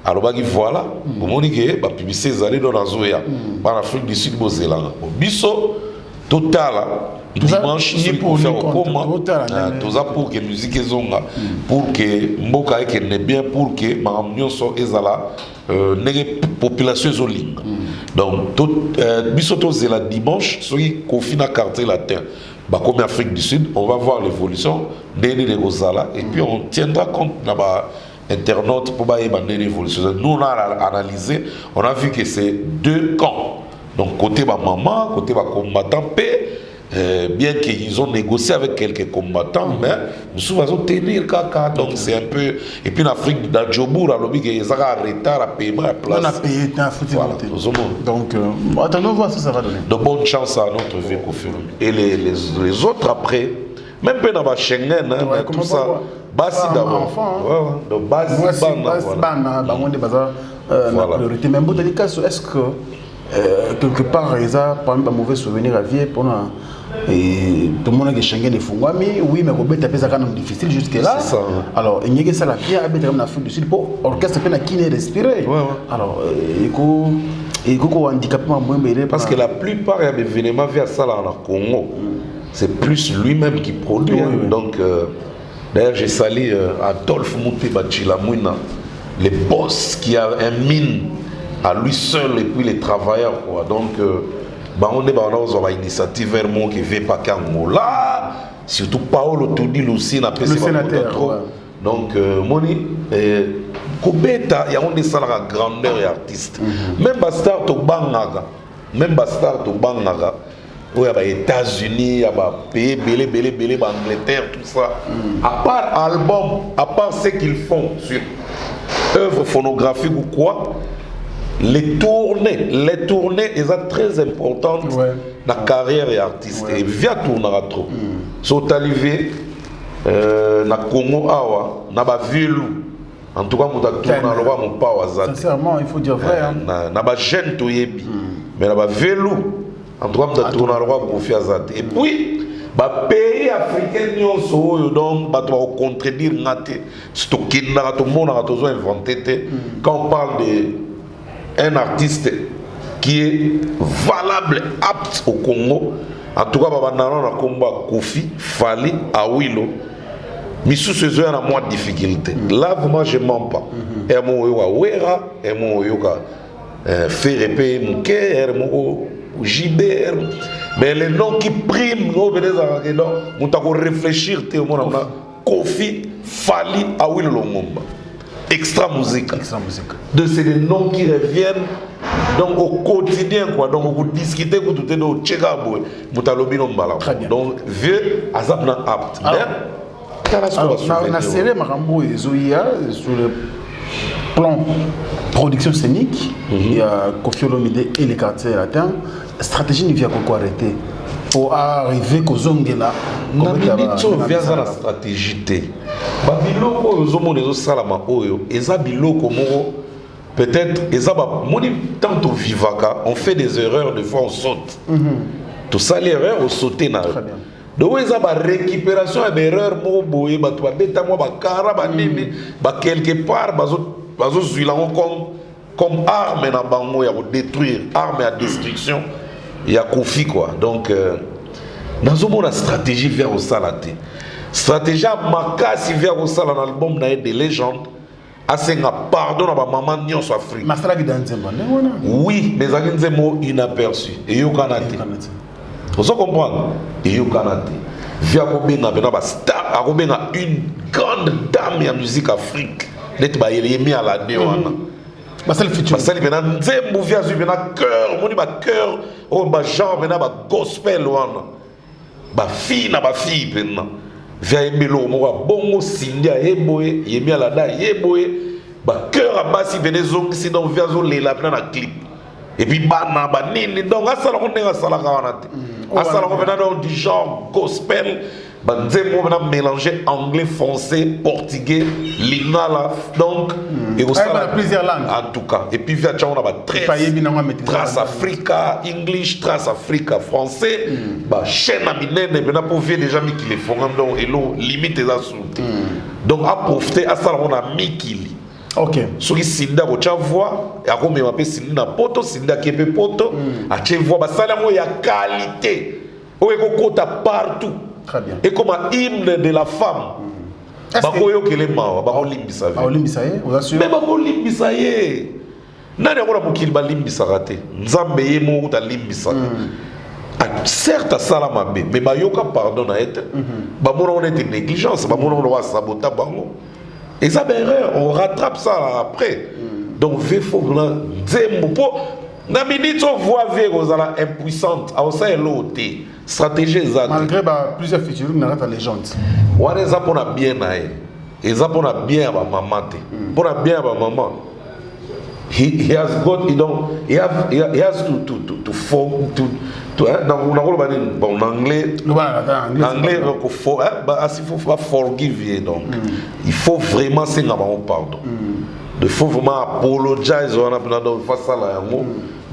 Alors, voilà, on dit que la publicité est allée dans la Zoya, en Afrique du Sud, au Zélande. Bisso, total, dimanche, pour faire comment, tout ça pour que la musique est zonga, pour que Mboka est bien, pour que ma union soit ezala, les populations sont lignes. Donc, bisso, tout Zélande dimanche, celui qui confine à quartier latin. Comme Afrique du Sud, on va voir l'évolution des Gozala et puis on tiendra compte là-bas. Internautes pour évaluer l'évolution. Nous on a analysé, on a vu que c'est deux camps. Donc côté maman, côté combattant, bien qu'ils ont négocié avec quelques combattants, mais nous sommes tenir caca. Donc c'est un peu. Et puis en Afrique, dans Djobour, on a dit qu'ils ont arrêté à payer la place. On a payé un foutu. Donc attendons voir ce que ça va donner. Donc bonne chance à notre vie Kofi. Et les autres après, même peu dans Schengen, tout ça. Basi d'abord. Donc basi priorité. Mais bon, est-ce que quelque part il y a pas un mauvais souvenir à vie pour et tout le monde a Schengen et Fungwami, oui, mais Robert a fait quand même difficile jusque là. Alors il y a ça la pierre à en Afrique du Sud pour orchestre peine qui ne respirer. Alors il faut handicapé parce que la plupart des événements via ça là en Congo, c'est plus lui-même qui produit. Donc d'ailleurs, j'ai salé Adolphe Mouté Bachilamouina, le boss qui a un mine à lui seul et puis les travailleurs. Quoi. Donc, on est dans une initiative vraiment qui ne veut pas qu'Angola, surtout Paolo Toudil aussi, le sénateur. Donc, Moni, Kobeta, il y a des salaires grandeur et artiste. Même Bastard au Bangaga, aux États-Unis, pays, Bélé, Angleterre, tout ça. À part album, à part ce qu'ils font sur œuvres phonographiques ou quoi, les tournées, elles sont très importantes dans la carrière et artiste. Et via tourner trop. Sont arrivés, na Congo awa na ba velu en tout cas muta tourna le roi mon pa wazate sincèrement il faut dire vrai na ba jeune to yebi mais na ba velu en tout cas muta tourna le roi Kofi Azate et puis ba pays africain nyonso oyo donc ba to contredire ngate sto kinda to mona to zo inventer quand on parle de un artiste qui est valable apte au Congo. En tout cas, on a combat Kofi, Fali, Awilo. Mais sous ce jeu, on a moins de difficultés. Là, moi, je ne mens pas. Et moi, Wera, et moi, Ferrepe, Mouké, JB. Mais les noms qui priment, on a réfléchir, Kofi, Fali, Awilo, Lomomba. Extra musique. Donc, c'est des noms qui reviennent. Donc au quotidien quoi, donc vous discutez vous tout au Tchekaboué, Moutalobi non bala. Donc vieux azab na apte. Alors on a serré Marambo et Zoya sur le plan production scénique. Il y a Koffi Olomide et les quartiers latins. Stratégie ne vient qu'au arrêter pour arriver qu'aux Zongela. Nabitso vient à la stratégie. Babiloko ozomo les salama oyo, eza biloko moko. Peut-être, tant au vivaka, on fait des erreurs, des fois on saute. Tout ça, l'erreur, on saute. Donc, il y a une récupération d'erreurs, quelque part, comme arme à détruire, arme à destruction, il y a Kofi quoi. Donc, dans une stratégie vers au salate. Stratégie à Makasi vers au salate, un album des légendes. Asenga pardon à ma maman n'y en soit Afrique. Oui, mais ça c'est mot inaperçu. Et yo kanate. Vous comprenez? Et yo kanate. Via Kobenga bena star, a Kobenga une grande dame de la musique Afrique. Net ba yemi à la néwana. Basel feature. Basel bena nzembo via zu bena cœur, moni ba cœur, oh ba genre bena ba gospel wana. Ba fille na ba fille bena. Via Emelo, bongo Sindia, Eboé, Yemi Alada, Eboé, bah cœur à bas si Venezon, si donc via les lapins dans clip. Et puis Bana, Banini, donc à ça on est à Salakawanate. À ça on est dans du genre gospel, bah nous avons mélangé anglais, français, portugais, lingala, donc et aussi plusieurs langues. En tout cas, et puis via on a 13 trace Africa, English, trace Africa, français, bah chaîne à minene, mais pour voir déjà mis qui les font donc et l'eau limite les assautes. Donc à profiter à ça on a mis qui. Ok. Sur les Sinda, tu vois, et à quoi on appelle Sinda poto, Sinda qui est poto, à tu vois, bah ça là il y a qualité, où est qu'on compte partout. Très bien. Et comme un hymne de la femme. Bakoyo kele mawa, bako limbisa. Bako limbisa ye, vous assurez? Mais bako limbisa ye. Nani akona mukili ba limbisa rate. Nzambe ye mo uta limbisa. Certes ça la mabe, mais bayoka pardon na ete. Ba mona on était négligence, ba mona on va saboter bango. Et ça ben erreur, on rattrape ça après. Donc faut là nzembo po na minute on voit vie ozala impuissante, a ça eloté. Stratégie exacte. Malgré plusieurs features, on a la légende. On est pour la bien naïe. Et ça pour la bien à maman. Pour la bien à maman. He has got, he has to form en anglais forgive donc il faut vraiment c'est pardon. Il faut vraiment apologize face à la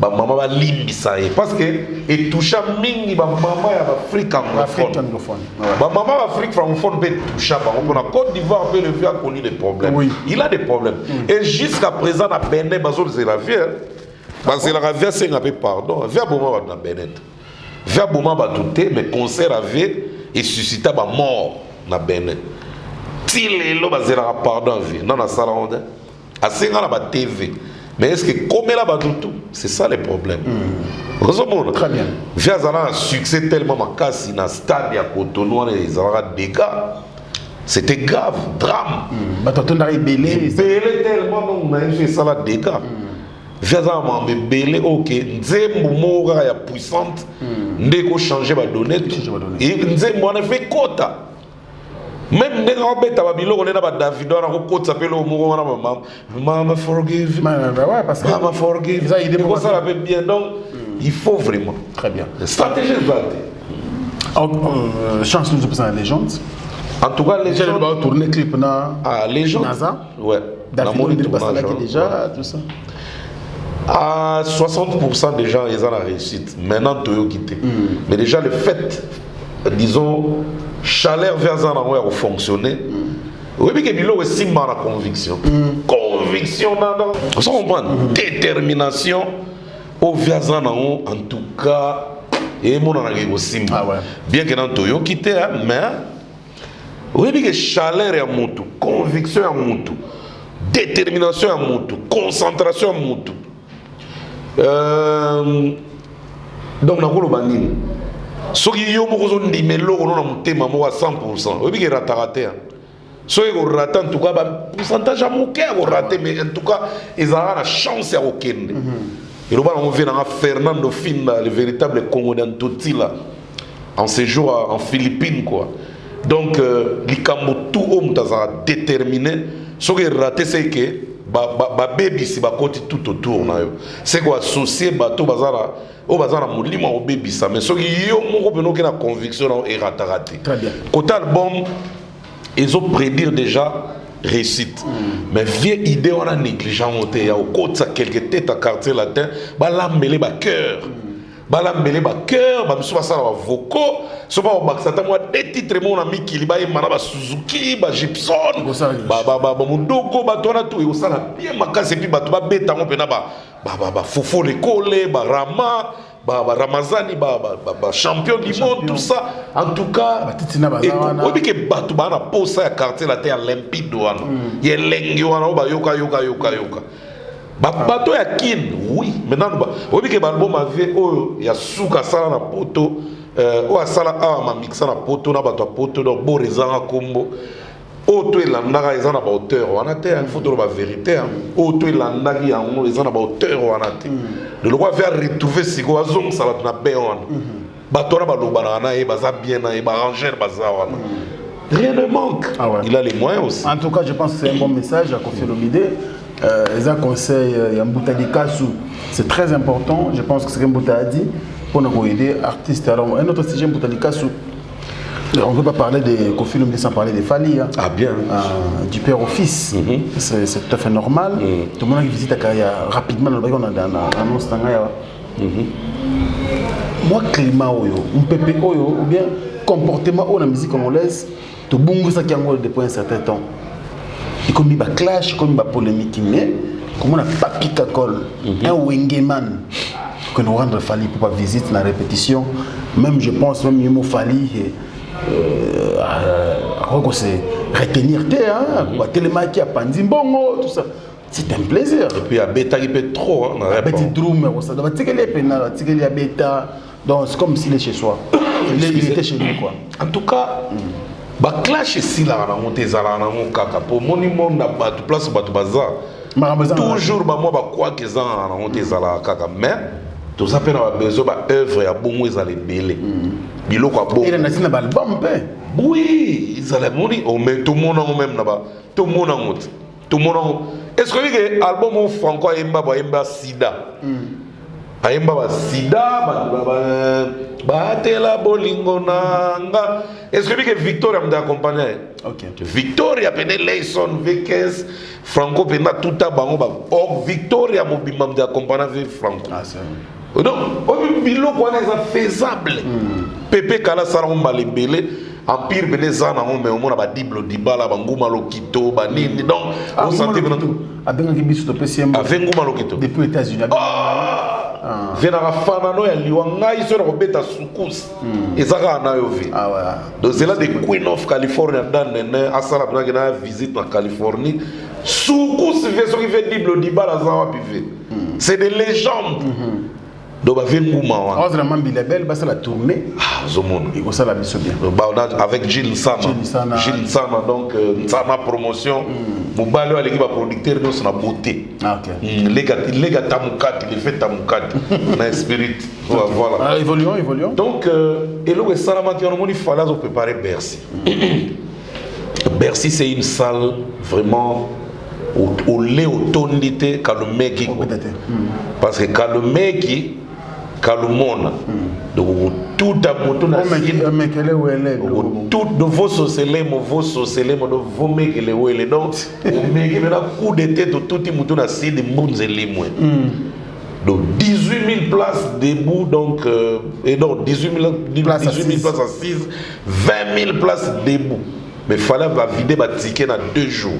maman va limbisa parce que et toucha mingi ba maman ya Afrique anglophone. Ba maman Afrique francophone peut toucher ba la Côte d'Ivoire peut le faire connu des problèmes. Oui. Il a des problèmes. Et jusqu'à présent na Benin bazo c'est la vie. Parce que la vie c'est un peu pardon. Vers Boma na Benin. Vers Boma ba douter mais concert avait et suscita ba mort na Benin. Si les lo bazela pardon vie non na sala onde. A singa la TV. Mais est-ce que comme là tout c'est ça le problème. Très bien. Via un succès tellement macasse dans stade à Cotonou les dégâts. C'était grave, drame. Belé tellement on a fait ça la dégâts. Via un belé OK, nzembo mora ya puissante, ndeko changer ba donner et nzembo on a fait quota. Même les gens qui ont été David, Maman forgive. Maman forgive. Ça va bien. Donc, il faut vraiment. Très bien. Stratégie de chance nous de présenter la légende. En tout cas, les gens vont tourner clip na. Ah, les gens. NASA. Ouais. David Ondiri Basala qui déjà tout ça. À 60% des gens, ils ont la réussite. Maintenant, Toyo quitté. Mais déjà, le fait, disons, chaleur vers un endroit où fonctionner. Oui, mais il y a aussi la conviction. Conviction, on comprend. Détermination, au vers un endroit, en tout cas, et mon aussi. Bien que dans Toyo quitté, mais oui, mais il y a chaleur à Moutou, conviction à Moutou, détermination à Moutou, concentration à Moutou. Donc, na kolo banini soki yo moko zo ndimelo ko na mutema mo à 100%. Obi ke raté. Soki ko raté en tout cas ba pourcentage à moké ko raté, mais en tout cas ils auront la chance à okende. Et le on vient à Fernando Finda, le véritable Congo d'Antotila, en séjour en Philippines quoi. Donc likambo tout homme tazara déterminé soki raté c'est que baby si bakoti tout autour na yo c'est quoi associer bato bazara o bazara mulima o baby ça mais soki yo moko beno ke na conviction na e raté. Très bien. Côté album ils ont prédire déjà réussite. Mais vieille idée on a négligent monté ya au côté quelques têtes à quartier latin ba la mêler ba cœur. Bala mbele ba cœur ba biso basala ba vocaux so ba bakisata moi des titres mon ami qui liba mana ba Suzuki ba Gibson ba mundogo ba tona tout et sala bien makasi puis ba to ba beta mo pena ba fofo le coller ba Rama ba Ramazani ba champion du monde tout ça en tout cas et obi ke ba to ba na posa ya quartier la terre limpide wana ye lengi wana ba yoka bato ya kin oui maintenant obi ke album avait o ya suka sala na poto o asala a ma mixa na poto na bato poto donc bo rezanga kombo o to elandaka eza na ba auteur wana te il faut to ba vérité o to elandaki yango eza na ba auteur wana te le roi va retrouver siko azong sala na be wana bato na baloba na e baza bien na e ba ranger baza wana rien ne manque. Il a les moyens aussi. En tout cas je pense que c'est un bon message à Koffi Olomide. Les conseils Yambouta Dikasu, c'est très important. Je pense que c'est ce que Mbouta a dit pour nous aider artistes. Alors, un autre sujet, Mbouta Dikasu, on ne peut pas parler de Koffi Olomide sans parler des Fali. Ah bien. Du père au fils. C'est tout à fait normal. Tout le monde qui visite la carrière rapidement, on a l'annonce. Moi, climat, ou bien comportement de la musique congolaise, tout le monde qui a depuis un certain temps. Et comme il y a clash, comme il y a polémique, comme on a papi kakol, un wengeman, que nous rendre Fali pour pas visiter la répétition, même je pense même il m'a fallu retenir télémaki à Panzimbongo, tout ça. C'est un plaisir. Et puis il y a Beta qui peut trop. Petit drum, ça doit être Beta. Donc c'est comme s'il est chez soi. Il était chez lui quoi. En tout cas. Ba clash ici là na monter zala na mon kaka pour mon monde na batu place batu bazar toujours ba moi ba quoi que ça na monter zala kaka mais tout ça peut avoir besoin ba œuvre ya bongo ezale belé biloko bon il na ba album pe oui ezale moni o mais tout monde même na ba tout monde est-ce que album franco emba sida aimba ba sida batela bolingo nanga est-ce que Victoria m'a accompagné Victoria pene Layson Vekes Franco pena tout à bango ba Victoria mobimba m'a accompagné avec Franco donc o bilo quoi est faisable Pepe kala sara mbalebele empire bele zana on mais on a ba diblo dibala ba nguma lokito ba nini donc on sentait abenga ki biso to PCM avec nguma lokito depuis les États-Unis venara fanano ya liwa ngai so na beta sukus ezaka na yo vi donc c'est là des Queen of California dans nene asala bana na visite en Californie sukus fait ce qui fait diblo dibala za wa pivé c'est des légendes donc ba venguma wa Ozra Mambila belle ba ça la tournée zomon et ça la biso bien avec Gilles Sana donc Sana promotion mobalo à l'équipe producteur de son beauté les gars tamukati les fait tamukati na spirit voilà évoluons donc et là Salama qui on fallait se préparer Bercy Bercy c'est une salle vraiment au lait au tonalité Kalomeki parce que Kalomeki Kalumona. Donc, tout à moto na tout de vos sociélémos, de vos mecs les wele. Donc, mais il y a un coup de tête tout le monde na site de Mbunzelimwe. Donc 18 000 places debout, donc, et donc 18 000 places assises, 20 000 places debout. Mais il fallait vider ma ticket dans 2 jours.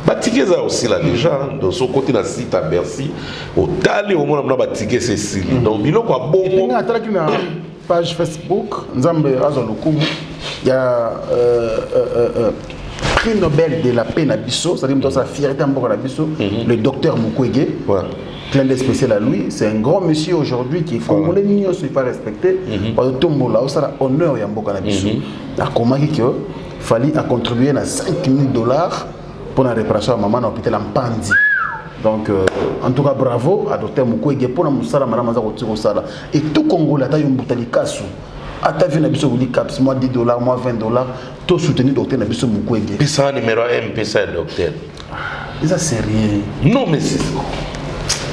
Ma ticket ça aussi là déjà, dans son côté dans site à Bercy, au Tali au moins on a ticket Cécile. Donc il y a quoi bon. Il y a une page Facebook, il y a prix Nobel de la paix Nabiso, c'est-à-dire que sa fierté en Nabiso, le docteur Mukwege. Plein de spécial à lui, c'est un grand monsieur aujourd'hui qui faut que les gens soient pas respectés. Parce que tout le monde là, ça a honneur et Mboka Nabiso. A comment qu'il fallait contribuer à $5 000 pour la réparation à maman dans l'hôpital en Pandi. Donc, en tout cas, bravo à docteur Mukwege pour la Moussala, madame Mazarotiro Sala. Et tout Congolais, il y a un boutali kassou. À ta vie, Nabiso vous dit caps, moi $10, moi $20, tout soutenir docteur Nabiso Mukwege. Puis ça, numéro 1, puis ça, docteur. Ça, c'est rien. Non, mais c'est.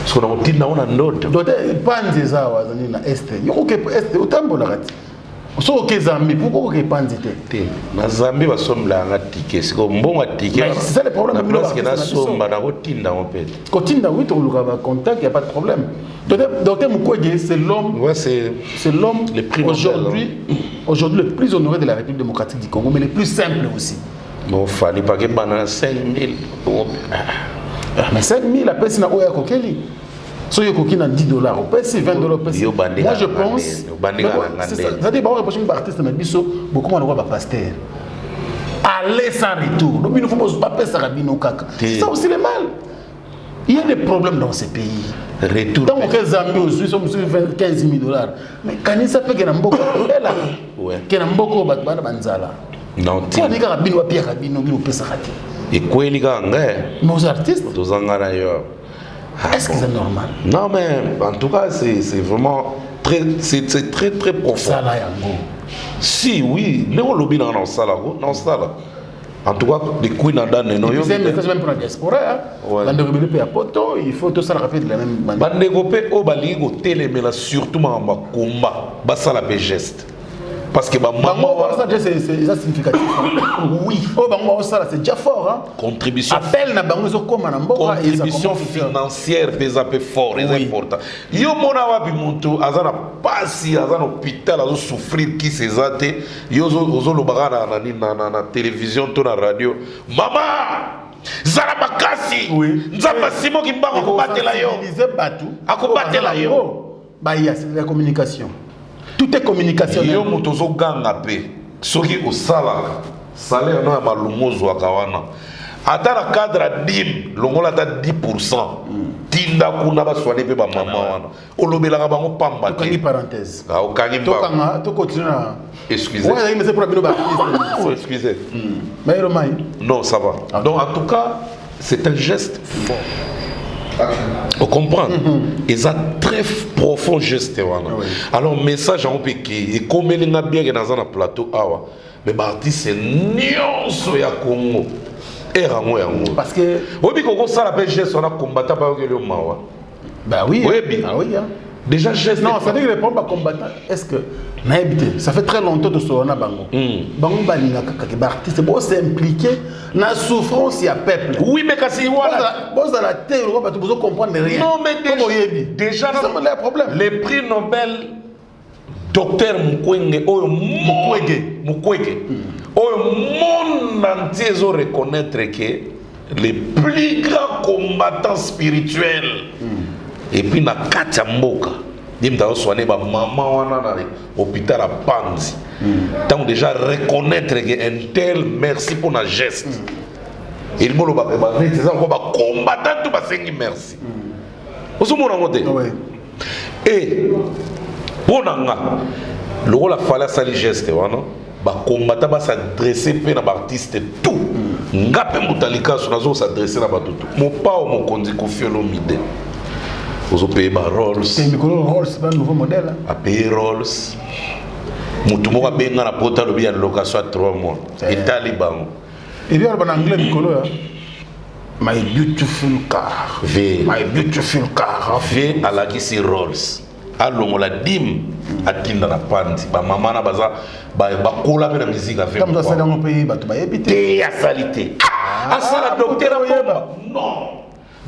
Parce qu'on a dit dans un autre. Docteur, Pandi, ça, on a Est. Il y a un Est, autant de la so que Zambie, pourquoi que Pandi était? Na Zambie va sommer un ticket. C'est comme bon ticket. C'est ça le problème. Parce que na somba na rotinda en fait. Rotinda oui, on le contact, il y a pas de problème. Docteur Mukwege, c'est l'homme. Ouais, c'est l'homme aujourd'hui le plus honoré de la République démocratique du Congo, mais le plus simple aussi. Bon, fallait pas que banana 5 000. Mais 5 000 la personne n'a oya kokeli. So yo kokina $10, au PC $20, au PC. Moi je pense ça dit bah on reproche un artiste na biso beaucoup on va pasteur. Aller sans retour. Donc il ne faut pas passer ça rabino kaka. Ça aussi le mal. Il y a des problèmes dans ces pays. Retour. Tant que Zambie aussi sommes sur $15 000. Mais quand ça fait que na mboko là. Ouais. Que na mboko bana banzala. Non. Toi les gars rabino pierre rabino bino pesa kati. Et quoi les gars nos artistes tous en ailleurs. Est-ce que c'est normal? Non, mais en tout cas, c'est vraiment très, c'est très profond. Ça là, si, oui, les gens lobby dans ça là, en tout cas, les couilles dans le non. C'est un message même pour la diaspora. Dans le pays à Poto, il faut tout ça rappeler de la même manière. Dans le pays au Baligo, télé, surtout dans le combat, ça la geste. Parce que maman, c'est significatif. Oui, c'est déjà fort. Hein? Contribution. Appel na bango zo koma na mboka contribution financière pesa peu fort, très important. Yo mona wapi muntu azana pasi azana hôpital azo souffrir qui ses até yo zo lo bagana na télévision to na radio. Mama zala makasi. Nzamba simo ki mbango ko batela yo. Akobatela yo. Bah il y a la communication. Tout est communication. Yo mutozo ganga pe. Soki o sala. Salaire no ya malumozo akawana. Ata na cadre à 10, longola ta 10%. Tinda kuna ba soigner pe ba maman wana. Olobelaka bango pamba te. Okangi parenthèse. Ah okangi ba. Tokanga to continue na. Excusez. Ouais, mais c'est pour bino ba. Excusez. Mais Romain. Non, ça va. Ah. Donc en tout cas, c'est un geste fort. On comprend. Et ça très profond geste. Oui. Alors message en péki et comme il y a bien dans un plateau awa. Mais l'artiste c'est nyonso ya Congo. Parce que oui, Congo ça la belle geste on a combattu par le mawa. Bah oui. Oui, ah oui. Déjà geste. Non, ça veut dire que les combattants. Est-ce que ça fait très longtemps que Sorana Bango. Bango balinga kaka artiste bon c'est impliqué na souffrance ya peuple. Oui mais kasi voilà. Bon dans la terre on va tout comprendre rien. Non mais déjà c'est un problème. Les prix Nobel Docteur Mukwege oyo Mukwege oyo monde entier zo reconnaître que les plus grands combattants spirituels et puis na kati ya mboka Dimta soigner ma maman wana na hôpital à Panzi. Donc déjà reconnaître que un tel merci pour la geste. Il m'a dit c'est ça on va combattre tout basengi merci. Oso mona ngote. Et pour nanga le rôle a fallu ça les gestes wana ba combattre ba s'adresser pe na artiste tout. Ngape mutalika so nazo s'adresser na ba tout. Mon pa o mon kondi Koffi Olomide. Vous payez par Rolls. Rolls, c'est un nouveau modèle. À payer Rolls. Moutou moka benga na pota lobi ya location à 3 mois. Et Taliban. Et bien en anglais Mikolo. My beautiful car. V. My beautiful car. V à la qui c'est Rolls. alongola dim atinda na pandi ba mama na baza ba kola na musique avec comme ça c'est dans mon pays ba to ba ébité te asalité asala docteur oyeba non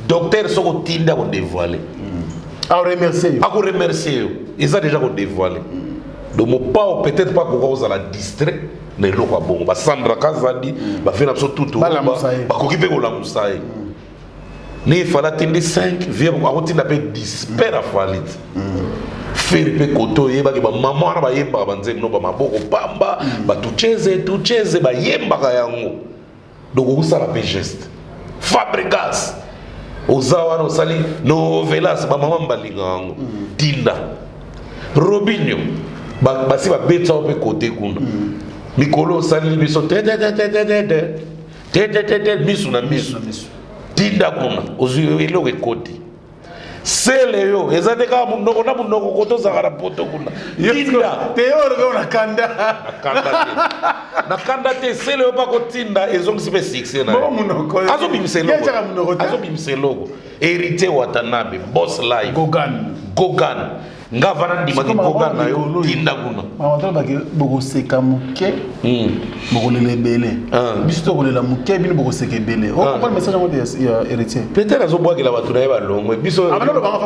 docteur soko tinda ko dévoiler à remercier a ko remercier ils a déjà ko dévoiler donc mon pas peut-être pas ko za la distrait na eloko bongo ba Sandra Kazadi ba fina so tout ba ko kipe ko la musaye ni fala tindi 5 via ko tinda pe 10 pera falit faire pe koto yeba ke ba mama na ba yemba ba nzemno ba maboko pamba ba tucheze ba yemba ka yango donc ko sala pe geste Fabregas ozawa no sali novelas ba mama mbalinga yango tinda Robinho ba si ba betsa pe kote kuna mikolo sali biso te misu na misu tinda kuna ozuyo eloko ekoti sele yo ezateka munoko na munoko koto zakara poto kuna tinda teoro na kanda te sele yo pako tinda ezongisi pe 6 na azo bimseloko héritier Watanabe boss live Gogan nga vana ndima ki Gogan na yo tinda kuna mawato ba ke boko seka muke boko lele bele biso to kolela muke bino boko seka bele o comprendre message ngo ya héritier peut-être azo boa ke la batuna ba longo biso amana ba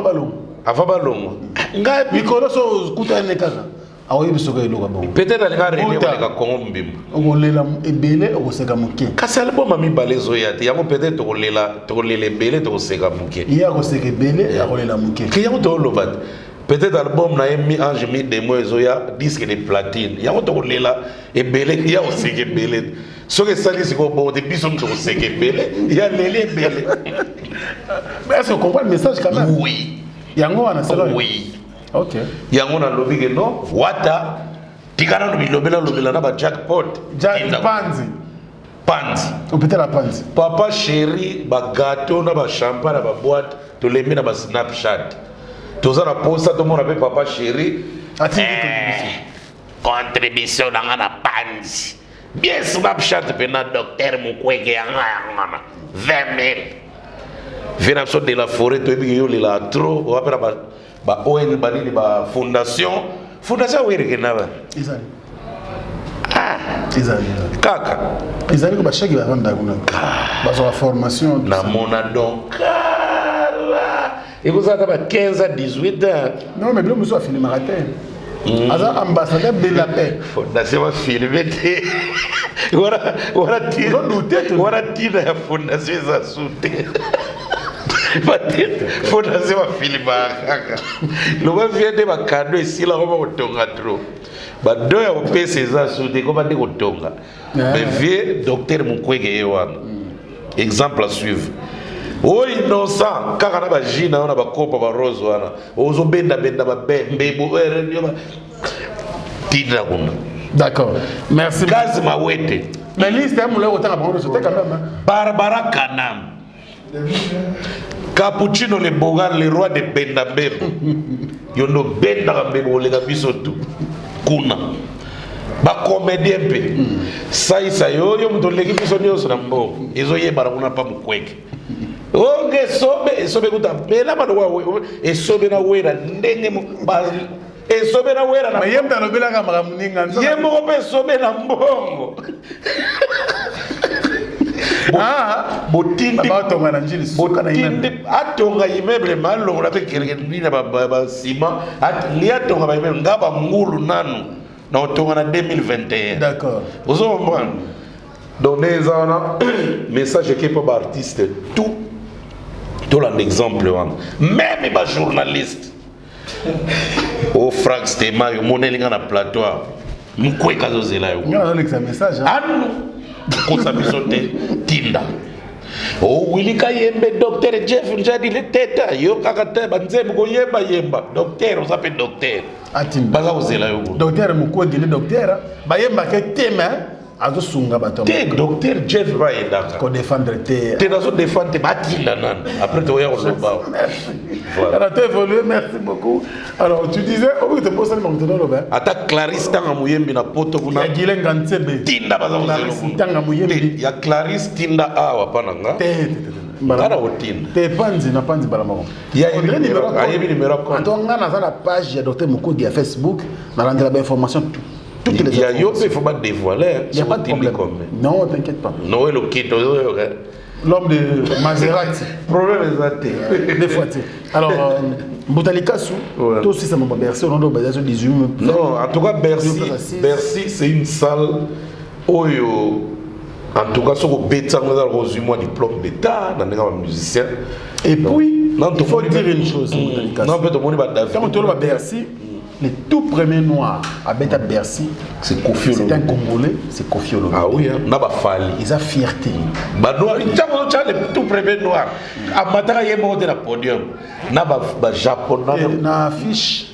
fa balongo nga bikolo so kuta ne kaka awo biso ka iloka bongo peut-être alinga rene ka Kongo mbimba o lela ebele o seka muke kasi album ami balezo ya te yango peut-être to lela ebele to seka muke ya ko seka ebele ya ko lela muke ke yango to lobat peut-être album na mi ange mi demo ezoya disque de platine yango to lela ebele ya o seka ebele soki sali siko bon de biso to seka ebele ya lele ebele mais est-ce que comprend le message quand même oui yango wana c'est là oui OK yango na lobi ke no wata tikana no bilobela na ba jackpot panzi ou peut-être la panzi papa chéri ba gâteau na ba champagne na ba boîte to lemi na ba Snapchat toza na posa to mona pe papa chéri contribution na panzi bien Snapchat pe na docteur Mukwege yanga 20 000 vena so de la forêt to ebi yo la trop o apela ba ONG banini ba fondation wéreke na ba izali kaka izali ko ba shaki ba vanda kuna ba so formation na mona donc et vous avez 15 à 18 ans non mais bien monsieur a filmé marathon aza ambassadeur de la paix fondation va filmer wala tina ya fondation za soute fondation va filmer kaka loba viende ba kado ici là on va tonga trop ba do ya pesa za soute ko ba de ko tonga mais vie docteur Mukwege ewana exemple à suivre o innocent kaka na ba jina na ba kopa ba rose wana ozo benda ba mbebo tinda kuna d'accord merci kazi mawete mais liste ya mulo otanga bango sote quand même Barbara Kanam Cappuccino le Bogan le roi de benda mbebo yondo benda mbebo le biso tu kuna ba comédien pe saisa yo mto leki biso nyoso na mbo ezo yebara kuna pa Mukwege onge sobe kuta bela bado wa esobe na wera ndenge ba esobe na wera na yemta no bela kama muninga yemo ko pe sobe na mbongo botindi batonga na njili suka na ina atonga imeble malo na pe keleke nina ba sima li atonga ba imeble ngaba ngulu nanu na otonga na 2021 d'accord ozo comprendre donc les ana message qui pour artiste tout un exemple même les journalistes au Frank Stema yo monelinga na plateau Mukwege zozela yo ngana lexa message anu ko sabisote tinda o Willy Kayembe docteur Jeff Njadi le teta yo kakate banzembo ko yemba docteur on s'appelle docteur atimba baza ozela yo docteur Mukwege le docteur bayemba ke tema azo sunga bato te docteur Jeff va yendaka ko défendre te te nazo défendre te batinda nan après te oya koloba voilà alors tu évolué merci beaucoup alors tu disais on te pose ça maintenant le ben ata Clarisse tanga muyembi na poto kuna ya gilenga ntsebe tinda baza kozelo tanga muyembi ya Clarisse tinda awa pananga te Ngana otinda te panzi na panzi bala mako ya yebi numéro compte antonga na la page ya docteur Mukudi ya Facebook na rendre la information toutes les il y a yo il faut pas dévoiler il y a pas de problème non t'inquiète pas Noël le kito l'homme de Maserati problème exact des fois alors Botalikasu toi aussi ça m'a Bercy on doit baser 18 non en tout cas Bercy c'est une salle oyo en tout cas ce que Bétan nous a reçu moi diplôme d'état dans les musiciens et puis il faut dire une chose non peut-être on va David quand on va Bercy le tout premier noir à Beta Bercy, c'est Koffi Olomide. C'est un Congolais, c'est Koffi Olomide. Ah oui, n'a pas fallu. Ils ont fierté. Bah noir, il y a le tout premier noir. À Matara, il y a monté le podium. N'a pas japonais. Na affiche.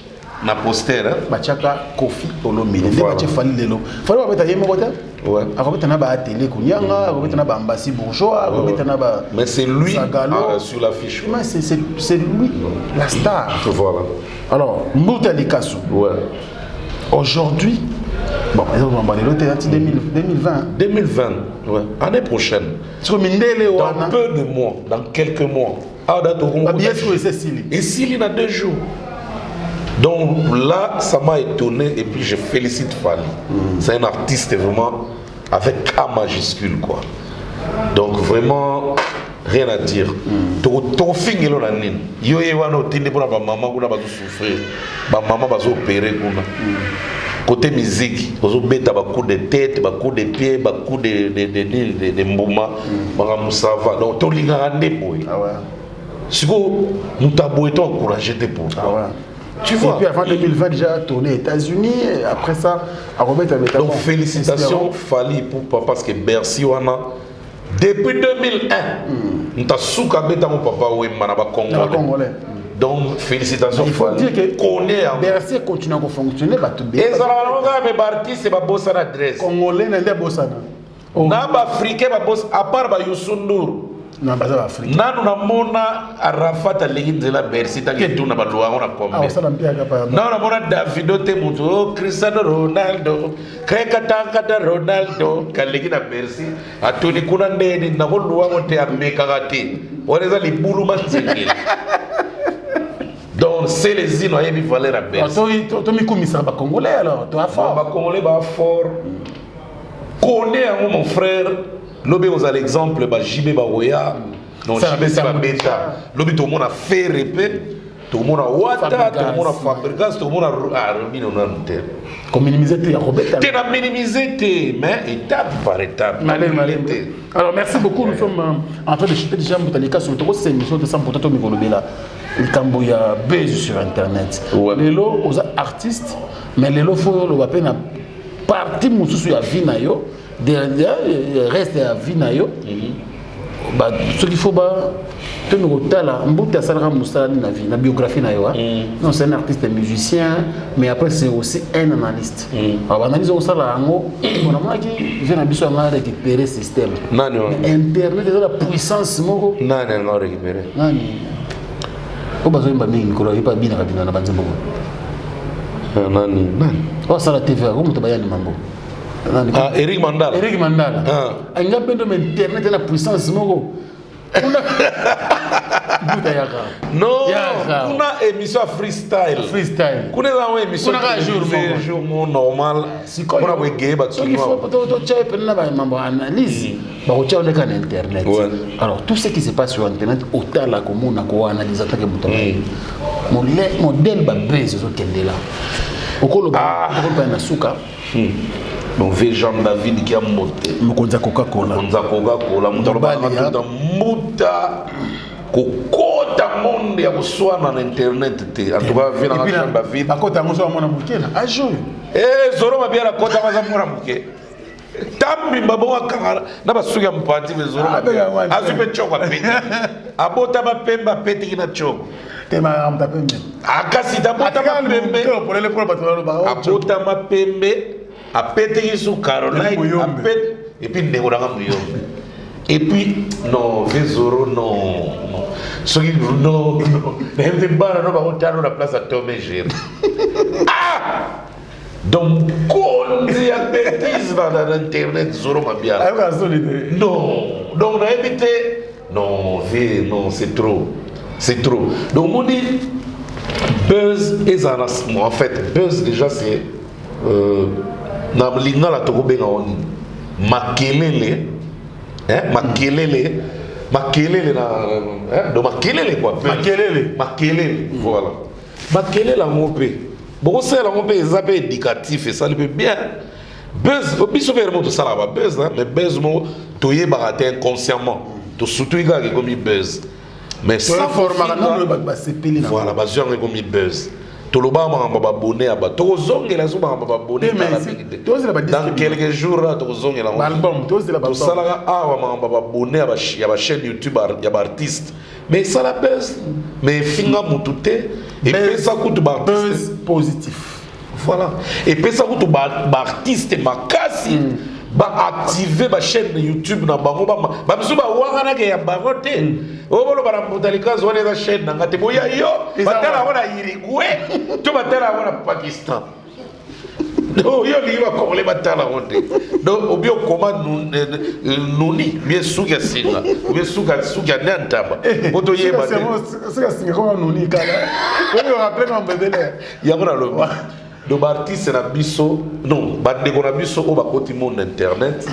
Na poster. Bachaka Koffi Olomide. Dès que tu fais le lot. Fallait mettre yé monté. Ouais. Après tu n'as pas télé Kounyanga, après tu n'as pas ambassade bourgeois, après tu n'as pas. Mais c'est lui sur l'affiche. Mais c'est lui, la star. Voilà. Alors, Mbouta Likasu. Ouais. Aujourd'hui, bon, on va parler de 2020. 2020, ouais. Année prochaine. Dans peu de mois, dans quelques mois. Et s'il y a 2 jours. Donc là, ça m'a étonné et puis je félicite Fally. C'est un artiste vraiment avec A majuscule, quoi. Donc vraiment. Rien à dire. Ton film est là. Yo yewano tinde pour la maman kuna bazo souffrir. Ba maman bazo opérer kuna. Côté musique, bazo beta ba coup de tête, ba coup de pied, ba coup de mbuma, ba musava. Donc to linga ande boy. Ah ouais. Siko nous t'aboyons encourager tes pour. Ah ouais. Tu vois. Et puis avant 2020 déjà tourné aux États-Unis, après ça à remettre avec. Donc félicitations Fally pour parce que Bercy wana depuis 2001, nous avons souka beta mon papa ou manaba Congolais. Donc félicitations. Il faut dire que connaît Bercy continue à fonctionner, bah tout bien. Et ça va me partir c'est pas boss à l'adresse. Congolais n'est boss à Naba africain ba boss à part ba Youssou non pas africain. Nanu na mona Arafat alingi de la Bercy ta que tout na ba loi on a combien. Ah ça l'ampia capable. Non na mona Davido te muto Cristiano Ronaldo krekata Ronaldo kalingi na Bercy atoni kuna ndeni na ko loi on te ameka gati. On les a les boulou manzengeli. Donc c'est les îles qui valent la Bercy. Toi mi komisa ba Congolais alors toi fort. Ba Congolais ba fort. Connais mon frère. Lobi on a l'exemple ba JB Baroya. Non JB c'est ba bêta. Lobi tout le monde a fait répé. Tout le monde a Wata, tout le monde a Fabregas, tout le monde a remis au nom de comme minimiser tes Robert. Tu as minimisé tes mais étape par étape. Alors merci beaucoup, nous sommes en train de chuter déjà Botalika sur le c'est une émission de 100% Mikolobela. Le Camboya buzz sur internet. Les lots aux artistes, mais les lots faut le wapé na partie mususu ya vie na yo, derrière reste ya vie na yo. Bah ce qu'il faut bah te nous retala mbuta salra musala na vie na biographie na yo. Non c'est un artiste et musicien, mais après c'est aussi un analyste. Alors analyse au sala ngo, on a moi qui vient à biso à récupérer système. Internet est la puissance moko. Non récupérer. Ko bazo mba mingi ko pas bien kabina na banzembo. Nani. Oh ça la TV ko muto bayani mambo. Ah Eric Mandala. Eric Mandala. Ah. Anga bendo internet na puissance moko. Non, kuna émission freestyle. Freestyle. Kuna za émission jour normal. Kuna wege ba tu. Il faut to check na ba mambo analyse. Ba ko check na internet. Alors tout ce qui se passe sur internet autant la commune ko analyse attaque muto. Modèle ba base zo kendela. Okolo ba na suka. Donc Jean David qui a monté. Mukonza Coca-Cola. Muta kokota monde ya kuswana na internet te. En tout cas Jean David. Bakota ngoso mona mukela. Ajo. Zoro mabia la kota maza mura muke. Tambi mbabo akangara na basuki ya mpati bezoro. Azupe chokwa peti. Abota ba pemba peti kina choko. Tema amta pembe. Akasi tabota ma pembe. Abota ma pembe. apété sous Caroline, et puis Néoranga Muyombe. Et puis, non, Vezoro, non. Non, même des barres, non, on va la place à Tomé Géry. Ah! Donc, quand on dit à bêtise dans l'internet, Zoro m'a bien. Non, donc on a évité. Non, c'est trop. C'est trop. Donc, on dit buzz et zanasmo. En fait, buzz déjà, c'est. Namlina la Togobenga on Makelele. Makelele na. Donc, Makelele quoi. Makelele. Voilà. Makelele la mopé. Bon, c'est la mopé, ils appellent éducatif et ça le peut bien. Buzz, au plus souvent, tout ça là, buzz, mais buzz, tu y es baraté inconsciemment. Tu surtout y a comme buzz. Mais sans former, voilà, bah j'ai comme buzz. Tu le bas m'a abonné à bas. Tu os ongé la zone m'a abonné. Dans quelques jours là, tu os ongé la. Album, tu os la. Tu ça là, m'a abonné à la chaîne YouTube, il y a artiste. Mais ça la buzz. Mais finga moutouté. Et puis ça coûte buzz positif. Voilà. Et puis ça coûte artiste makasi. Activer ma chaîne YouTube na bango ba biso ba wangana ke ya bango te o bolo bara mutalika zo na chaîne na ngate boya yo batala wana Uruguay to batala wana Pakistan do yo li ba ko le batala honte do obio koma nuni bien suka singa bien suka nantaba boto ye ba suka singa ko nuni kala o rappelle mon bébé ya bora lo de l'artiste na biso non bande ko na biso o ba koti monde internet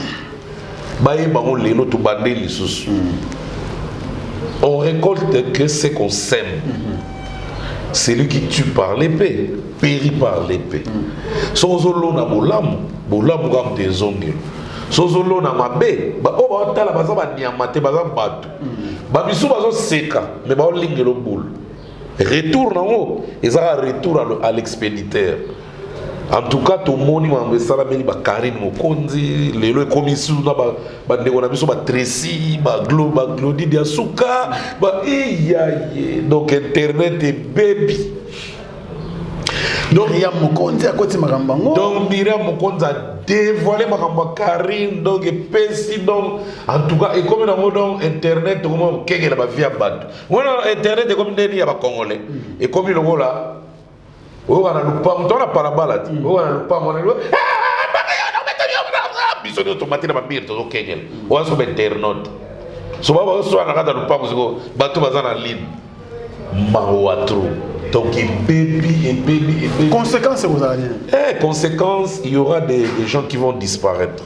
ba ye ba on lelo to bande lisusu on récolte que ce qu'on sème. Celui qui tue par l'épée périt par l'épée. Sozolo na bolamu comme des ongles. Sozolo na mabe ba o ba tala ba za ba niamate ba za batu ba biso ba zo seka mais ba o lingelo boule. Retour en haut, et ça retour à l'expéditeur. En tout cas, tout le monde m'a ça la meni ba Karine Mokonzi, lelo comme ici na ba ndeko na biso ba Tracy, ba Glody Diasuka, ba donc internet et baby. Donc Miriam Mokonzi à côté Makambango. Donc Miriam Mokonzi a dévoilé Makamba Karine, donc et Pessi donc en tout cas et comme dans internet comment qu'est-ce la vie à battre. Voilà internet est comme des ba congolais. Et comme le voilà on a le pas on a pas la balle. On a le pas on a le bisoni automatique na mire to kengel. On a sur internet. So ba so na kada le pas ko bato bazana ligne. Mawatro. Donc, baby. Conséquences, vous allez dire. Conséquences, il y aura des gens qui vont disparaître.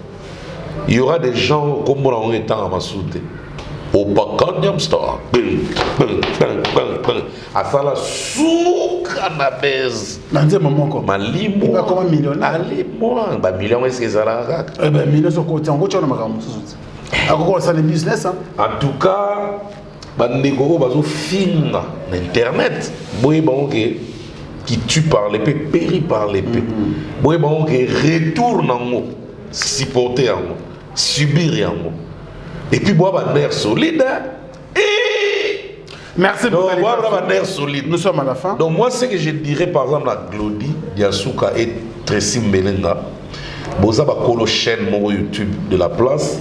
Il y aura des gens comme on a été à Massoud. Au Bakanyam Star. À ça, la sous-canabèse. Dans un moment comme. Malimo. Il va comme un millionnaire. Allez, moi. Bah, million, est-ce que ça l'a raconté? Eh bien, million sur côté. En gros, tu as un magasin. Alors, ça, le business. En tout cas. Bandego bazo film internet boy banque qui tue par l'épée périt par l'épée boy banque retourne en mot supporter en mot subir en mot et puis boire un air solide et merci beaucoup boire un air solide. Nous sommes à la fin. Donc moi ce que je dirais par exemple à Glody Diasuka et Tracy Melenga boza ba kolo chaîne mon YouTube de la place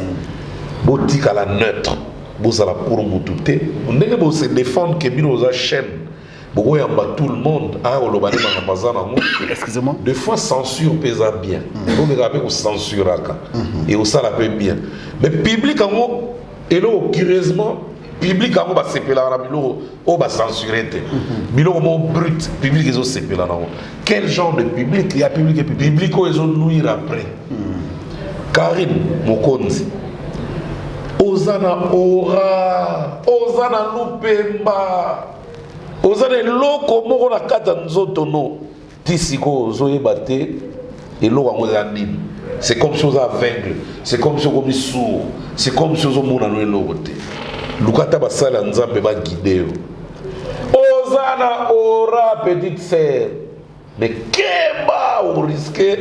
botique à la neutre. Vous allez pour moutouté. On ne peut se défendre que bien aux chaînes. Beaucoup y a tout le monde. Ah, on l'a dit dans Amazon. Excusez-moi. Des fois censure pèse bien. On me rappelle qu'on censure et on ça la paie bien. Mais public en haut, et là curieusement, public en haut va s'épeler là, on va censurer. Bilo mot brut, public ils ont s'épeler là. Quel genre de public? Il y a public et public où ils ont nuire après. Karine Mokonzi. Ozana ora, Ozana lupemba, Ozana loko moko na kata nzoto no, tisiko ozoye bate, et loko angozanine. C'est comme si on est aveugle, c'est comme si on est sourd, c'est comme si on est mouna no elote. Lukata basala nzambe ba guidé. Ozana ora petite sœur, mais keba on risque,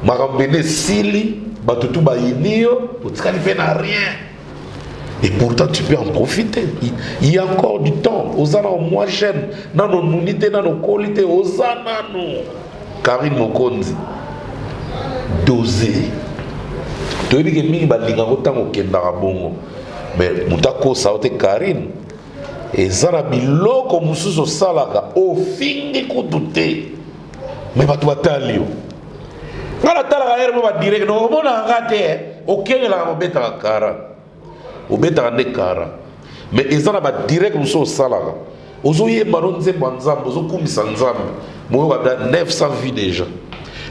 marambene sili. Batutu ba inio, tu n'a rien. Et pourtant tu peux en profiter. Il y a encore du temps. Ozana au moins jeune, dans nos unités, dans nos qualités, Ozana nous. Karine Mokonzi. dosé. Tu as vu que mingi balinga kotango kendaka bongo. Mais mutako saote Karine. Et zara biloko mususu salaka o fingi kutute. Mais batu batalio. Ngala talaka ere ba direct no mona ngate o kengela mo beta kara. O beta ne kara. Mais ezana ba direct mususu salaka. Ozo ye baronze banzambo ozo kumisa nzambo. Mo ba 900 vies déjà.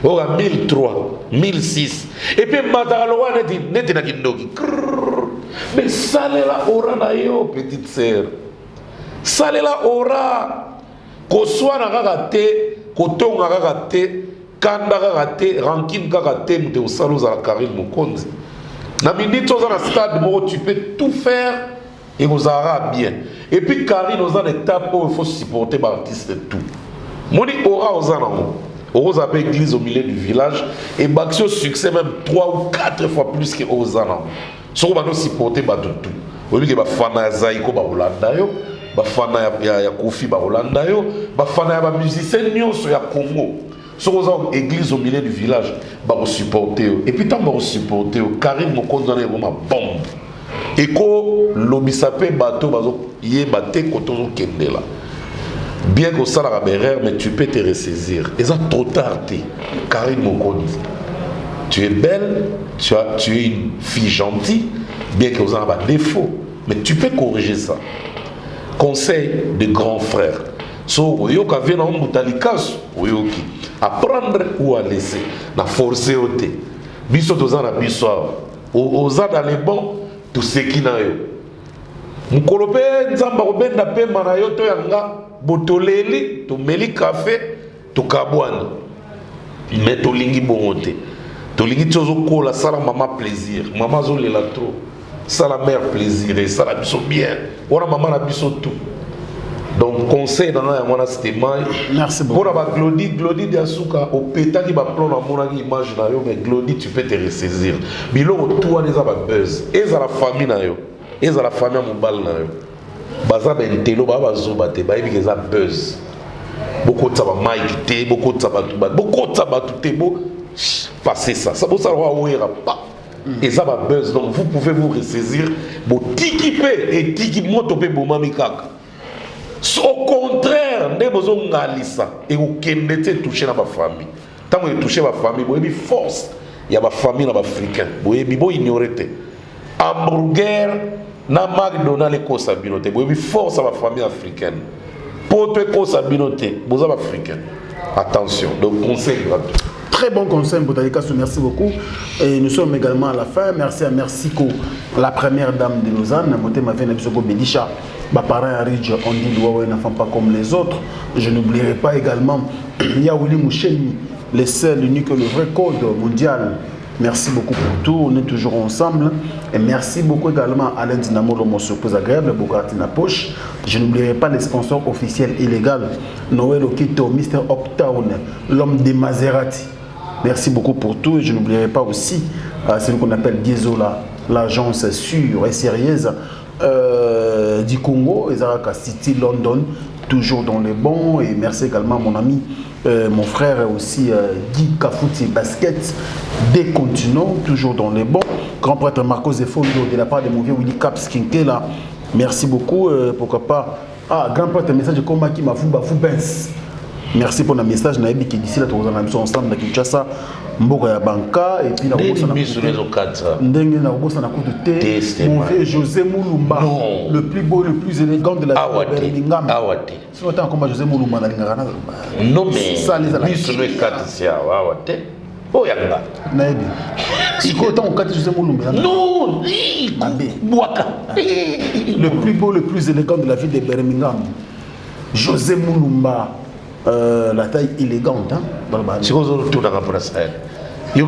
On a 1003, 1006. Et puis, Mataraloa n'est pas kindoki. Mais ça la aura na yo, petite sœur. Ça la aura. Ko soit na gagate, koton na gagate, kanda gagate, rankin gagate, mute au salon za la Karine Mokonzi. Na minute aux na stade, tu peux tout faire et vous aura bien. Et puis Karine aux en étape où il faut supporter l'artiste et tout. Moni aura aux en Ose a église au milieu du village et Baxio succès même 3 ou 4 fois plus que Ozana. Si on va nous supporter tout. On dit que les fans de Zaïko ba Holanda yo, les fans de Kofi ba Holanda yo, les fans de musiciens nyonso ya Congo. Si on a église au milieu du village, ba supporter et puis tant ba supporter Karim Mokonzi na uma bombe. Eko lobisapé bateau bazo yé baté kotozo kendela. Bien qu'au salaire à erreur, mais tu peux te ressaisir. Et ça trop tard, Karine Mokonzi. Tu es belle, tu es une fille gentille, bien que vous avez des défauts, mais tu peux corriger ça. Conseil de grand frère. So, yoka vient en mutalikas, yoki. Apprendre ou à laisser. Na forcer au thé. Biso tozan na biso. Oza dans les bons, tout ce qui n'a eu. Mukolope nzamba obenda pe mana yo to yanga. Botoleli, to meli café, to kabouane. Mais to lingi bongote. To lingi tozo ko la sala maman plaisir. Maman zo le la trop. Sala mère plaisir et sala biso bien. Ora maman la biso tout. Donc conseil dans la mona c'était mai. Merci beaucoup. Pour la Glody de Asuka au péta qui va prendre la mona image na yo mais Glody tu peux te ressaisir. Bilo tout les aba buzz. Et za la famille na yo. Et za la famille mobile na yo. Baza bentelo baba zoba te ba ibike za buzz beaucoup de ça va maïté beaucoup de ça va tout te beau passer ça ça va ouera pas et ça va buzz donc vous pouvez vous ressaisir bo tikipe et tiki moto pe bo mami kaka au contraire ne bezo ngalisa et au kendete toucher na ba famille tant que toucher ba famille bo ebi force ya ba famille na ba africain bo ebi bo ignorete hamburger na McDonald's et Kosa Binote. Vous avez force à la famille africaine. Pour toi, Kosa Binote, vous êtes africain. Attention, donc conseil gratuit. Très bon conseil, Boutadikasu, merci beaucoup. Et nous sommes également à la fin. Merci à Mercico, la première dame de Lausanne. Moté m'a fait Nebsoko Bedisha. Ma parent à Ridge, on dit Louaoué n'en pas comme les autres. Je n'oublierai pas également Yaouli Moucheni, le seul, l'unique, le vrai code mondial. Merci beaucoup pour tout, on est toujours ensemble. Et merci beaucoup également à Alain Dinamo, le surprise agréable, Bogati na poche. Je n'oublierai pas les sponsors officiels illégaux. Noël Okito, Mr. Uptown, l'homme des Maserati. Merci beaucoup pour tout. Et je n'oublierai pas aussi celui qu'on appelle Diesola, l'agence sûre et sérieuse du Congo, Ezaraka City, London, toujours dans les bons. Et merci également à mon ami. Mon frère aussi, Guy Kafouti Basket, des continents, toujours dans les bons. Grand prêtre Marco Zefondo, de la part de mon vieux Willy Caps Kinkela. Merci beaucoup. Pourquoi pas. Ah, grand prêtre, message de combat qui m'a fou Benz. Merci pour le message. Naïbi qui d'ici là, nous allons ensemble dans Kinshasa. Mboka ya banka et puis mon vieux José Moulumba, le plus beau, le plus élégant de la ville de Birmingham. Si on entend comme José Moulumba, non mais ça les a oh yanga naïbi si autant on carte José Moulumba non le plus beau, le plus élégant de la ville de Birmingham, José Moulumba. La taille élégante, hein? Si vous avez tout dans la presse, il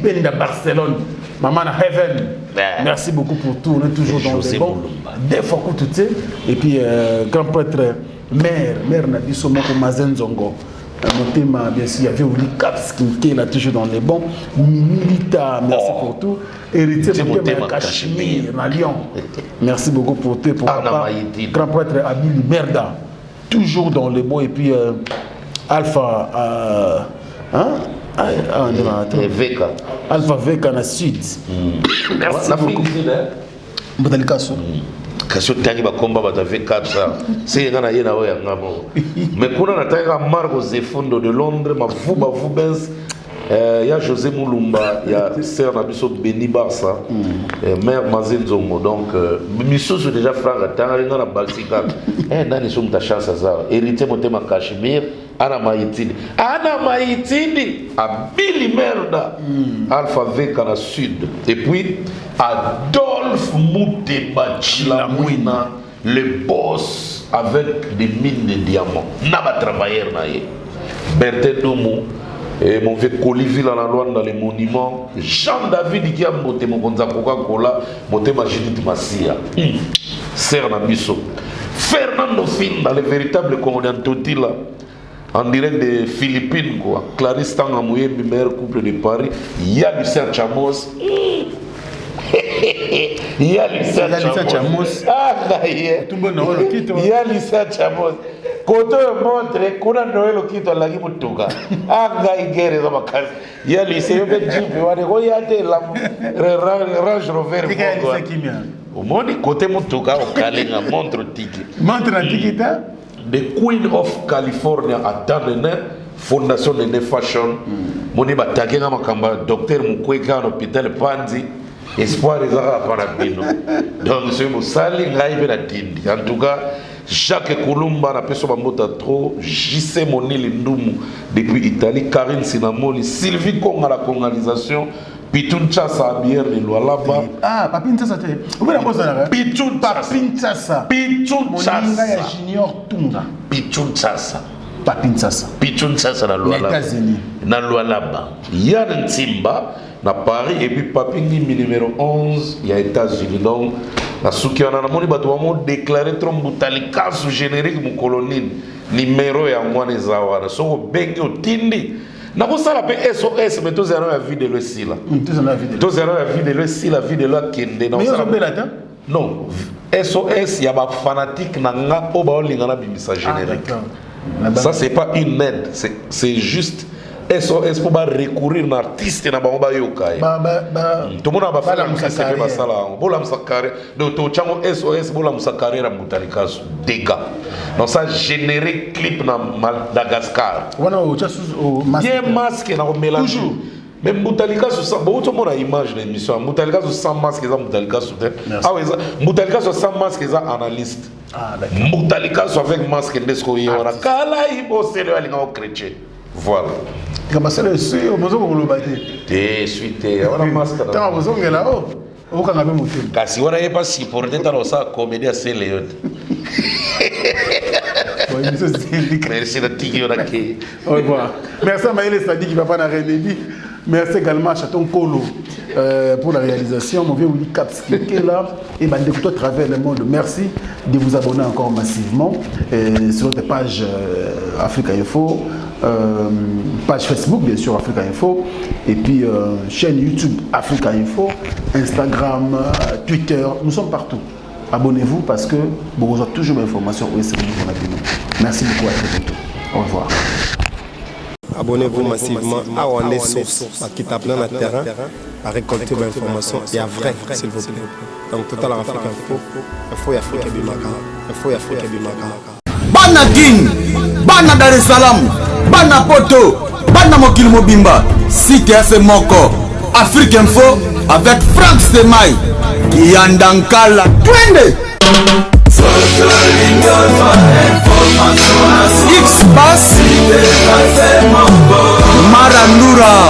peine de Barcelone, Maman Heaven. Merci beaucoup pour tout. On est toujours dans les bons. Des fois que tout est. Et puis, grand prêtre, mère n'a dit son nom comme Mazen Zongo. Mon thème, bien sûr, il y avait Willy Caps qui est toujours dans les bons. Milita, merci pour tout. Héritier de mon thème, Cachemire, à Lyon. Merci beaucoup pour tout. Grand prêtre Abili Merda. Toujours dans les bons et puis Alpha VK. Alpha VK na Sud. Merci beaucoup. Botalikaso. Kasi tani ba komba ba VK ça. C'est ngana yena oya ngamo. Mais kuna na tanga Marco Zefundo de Londres, ma vuba vubens. Il y a José Moulumba, il y a Serre Nabiso Beni Barça, Mère Mazin Zongo. Donc, Misso, c'est déjà frère, il y a la Baltica. Et dans les sommes de chance, hérité mon thème à Cachemire, Anna Maïtini. Anna Maïtini, à Billy Merda, Alpha V Cana Sud. Et puis, Adolphe Mouteba Chilamouina, le boss avec des mines de diamants. Naba travailleur naïe. Berthe Doumou. Et mon vieux Coliville dans la loi dans les monuments. Jean-David qui a monté mon Gonza Coca-Cola, monté ma Judith Massia. Serre Nabiso. Fernando Fin dans les véritables Congolais Totila. En direct des Philippines, quoi. Clarisse Tangamouye, meilleur couple de Paris. Il y a Lucien Chamos. Il y a Lucien Chamos. Ah, il y a Lucien Chamos. Quand on montre, qu'on a Noël au Kito, la Gimutuga. Ah, il y a des amakaz. Il y a les CEP Jeep, il y a des Range Rover. Au monde, côté Mutuga, au Kalinga, montre Tiki. Montre Tiki, The Queen of California à Danene, Fondation de Ne Fashion. Moni Batagenga Makamba, docteur Mukweka, en hôpital Panzi. Espoir des Arabes à Panabino. Donc, c'est Moussali, Ngaïbe la Tindi. En tout cas, Jacques Koulumba n'a pas son mot à trop. JC Monil Ndoumou depuis Italie. Karine Sinamoli. Sylvie Kong à la congalisation. Pitoun Chassa à bière de Lualaba. Ah, Papin Chassa. Pitoun Chassa. Pitoun Chassa. Junior Tunga. Pitoun Chassa. Papin Chassa. Pitoun Chassa na Lualaba. Na Lualaba. Yann Timba. Na Paris et puis Papingi numéro 11 il y a États-Unis donc na souki on a moni bato vamo déclarer tromboutalica sous générique mon colonine numéro ya mwana zawana so bengi otindi na ko sala pe SOS mais tous la vie de le sila tous la vie de le sila vie de la kende mais on bela ta non SOS ya ba fanatique na nga o ba olinga na bimisa générique ça c'est pas une aide c'est juste SOS pour recourir à un artiste dans le yokai. Tout le monde a fait la musique, c'est pas ça là. Bola musakare. Donc tout le SOS bola musakare à Moutalika dégâts. Donc ça généré clip dans Madagascar. Il y a un masque dans le mélange. Mais Moutalika sur ça, bon tout le monde a image de l'émission. Moutalika sur 100 masques, ils ont Moutalika sur terre. Ah oui, Moutalika sur 100 masques, ils ont analyste. Moutalika sur avec masque d'esco y aura. Kala ibo c'est le alinga au chrétien. Voilà. Comme ça, le suit au besoin de l'obéir. T'es suité, on a masque. T'as besoin de là-haut. Au Canada, mon fils. Car si on n'avait pas supporté dans ça, comédie à Céléon. Merci de Tigui, on a qui. Au revoir. Merci à Maëlle Sadi qui va pas dans Renédi. Merci également à Chaton Kolo pour la réalisation. Mon vieux Willy Caps qui est là et d'écouter à travers le monde. Merci de vous abonner encore massivement sur notre page Africa Info, page Facebook bien sûr Africa Info, et puis chaîne YouTube Africa Info, Instagram, Twitter, nous sommes partout. Abonnez-vous parce que vous aurez toujours l'information où est-ce que vous avez. Merci beaucoup, à très bientôt. Au revoir. Abonnez-vous massivement à Wandé Source, qui tape dans le terrain, à récolter l'information et à vrai, s'il vous plaît. Donc, Total Africa Info, il faut Africa Bimaka. Il faut Africa Bimaka. Bana King, Bana Dar es Salaam, Bana Poto, Bana Mokil Mobimba, CTF Moko, Africa Info avec Franck Stemai, Kiandankala, Twende. X-Bass Marandura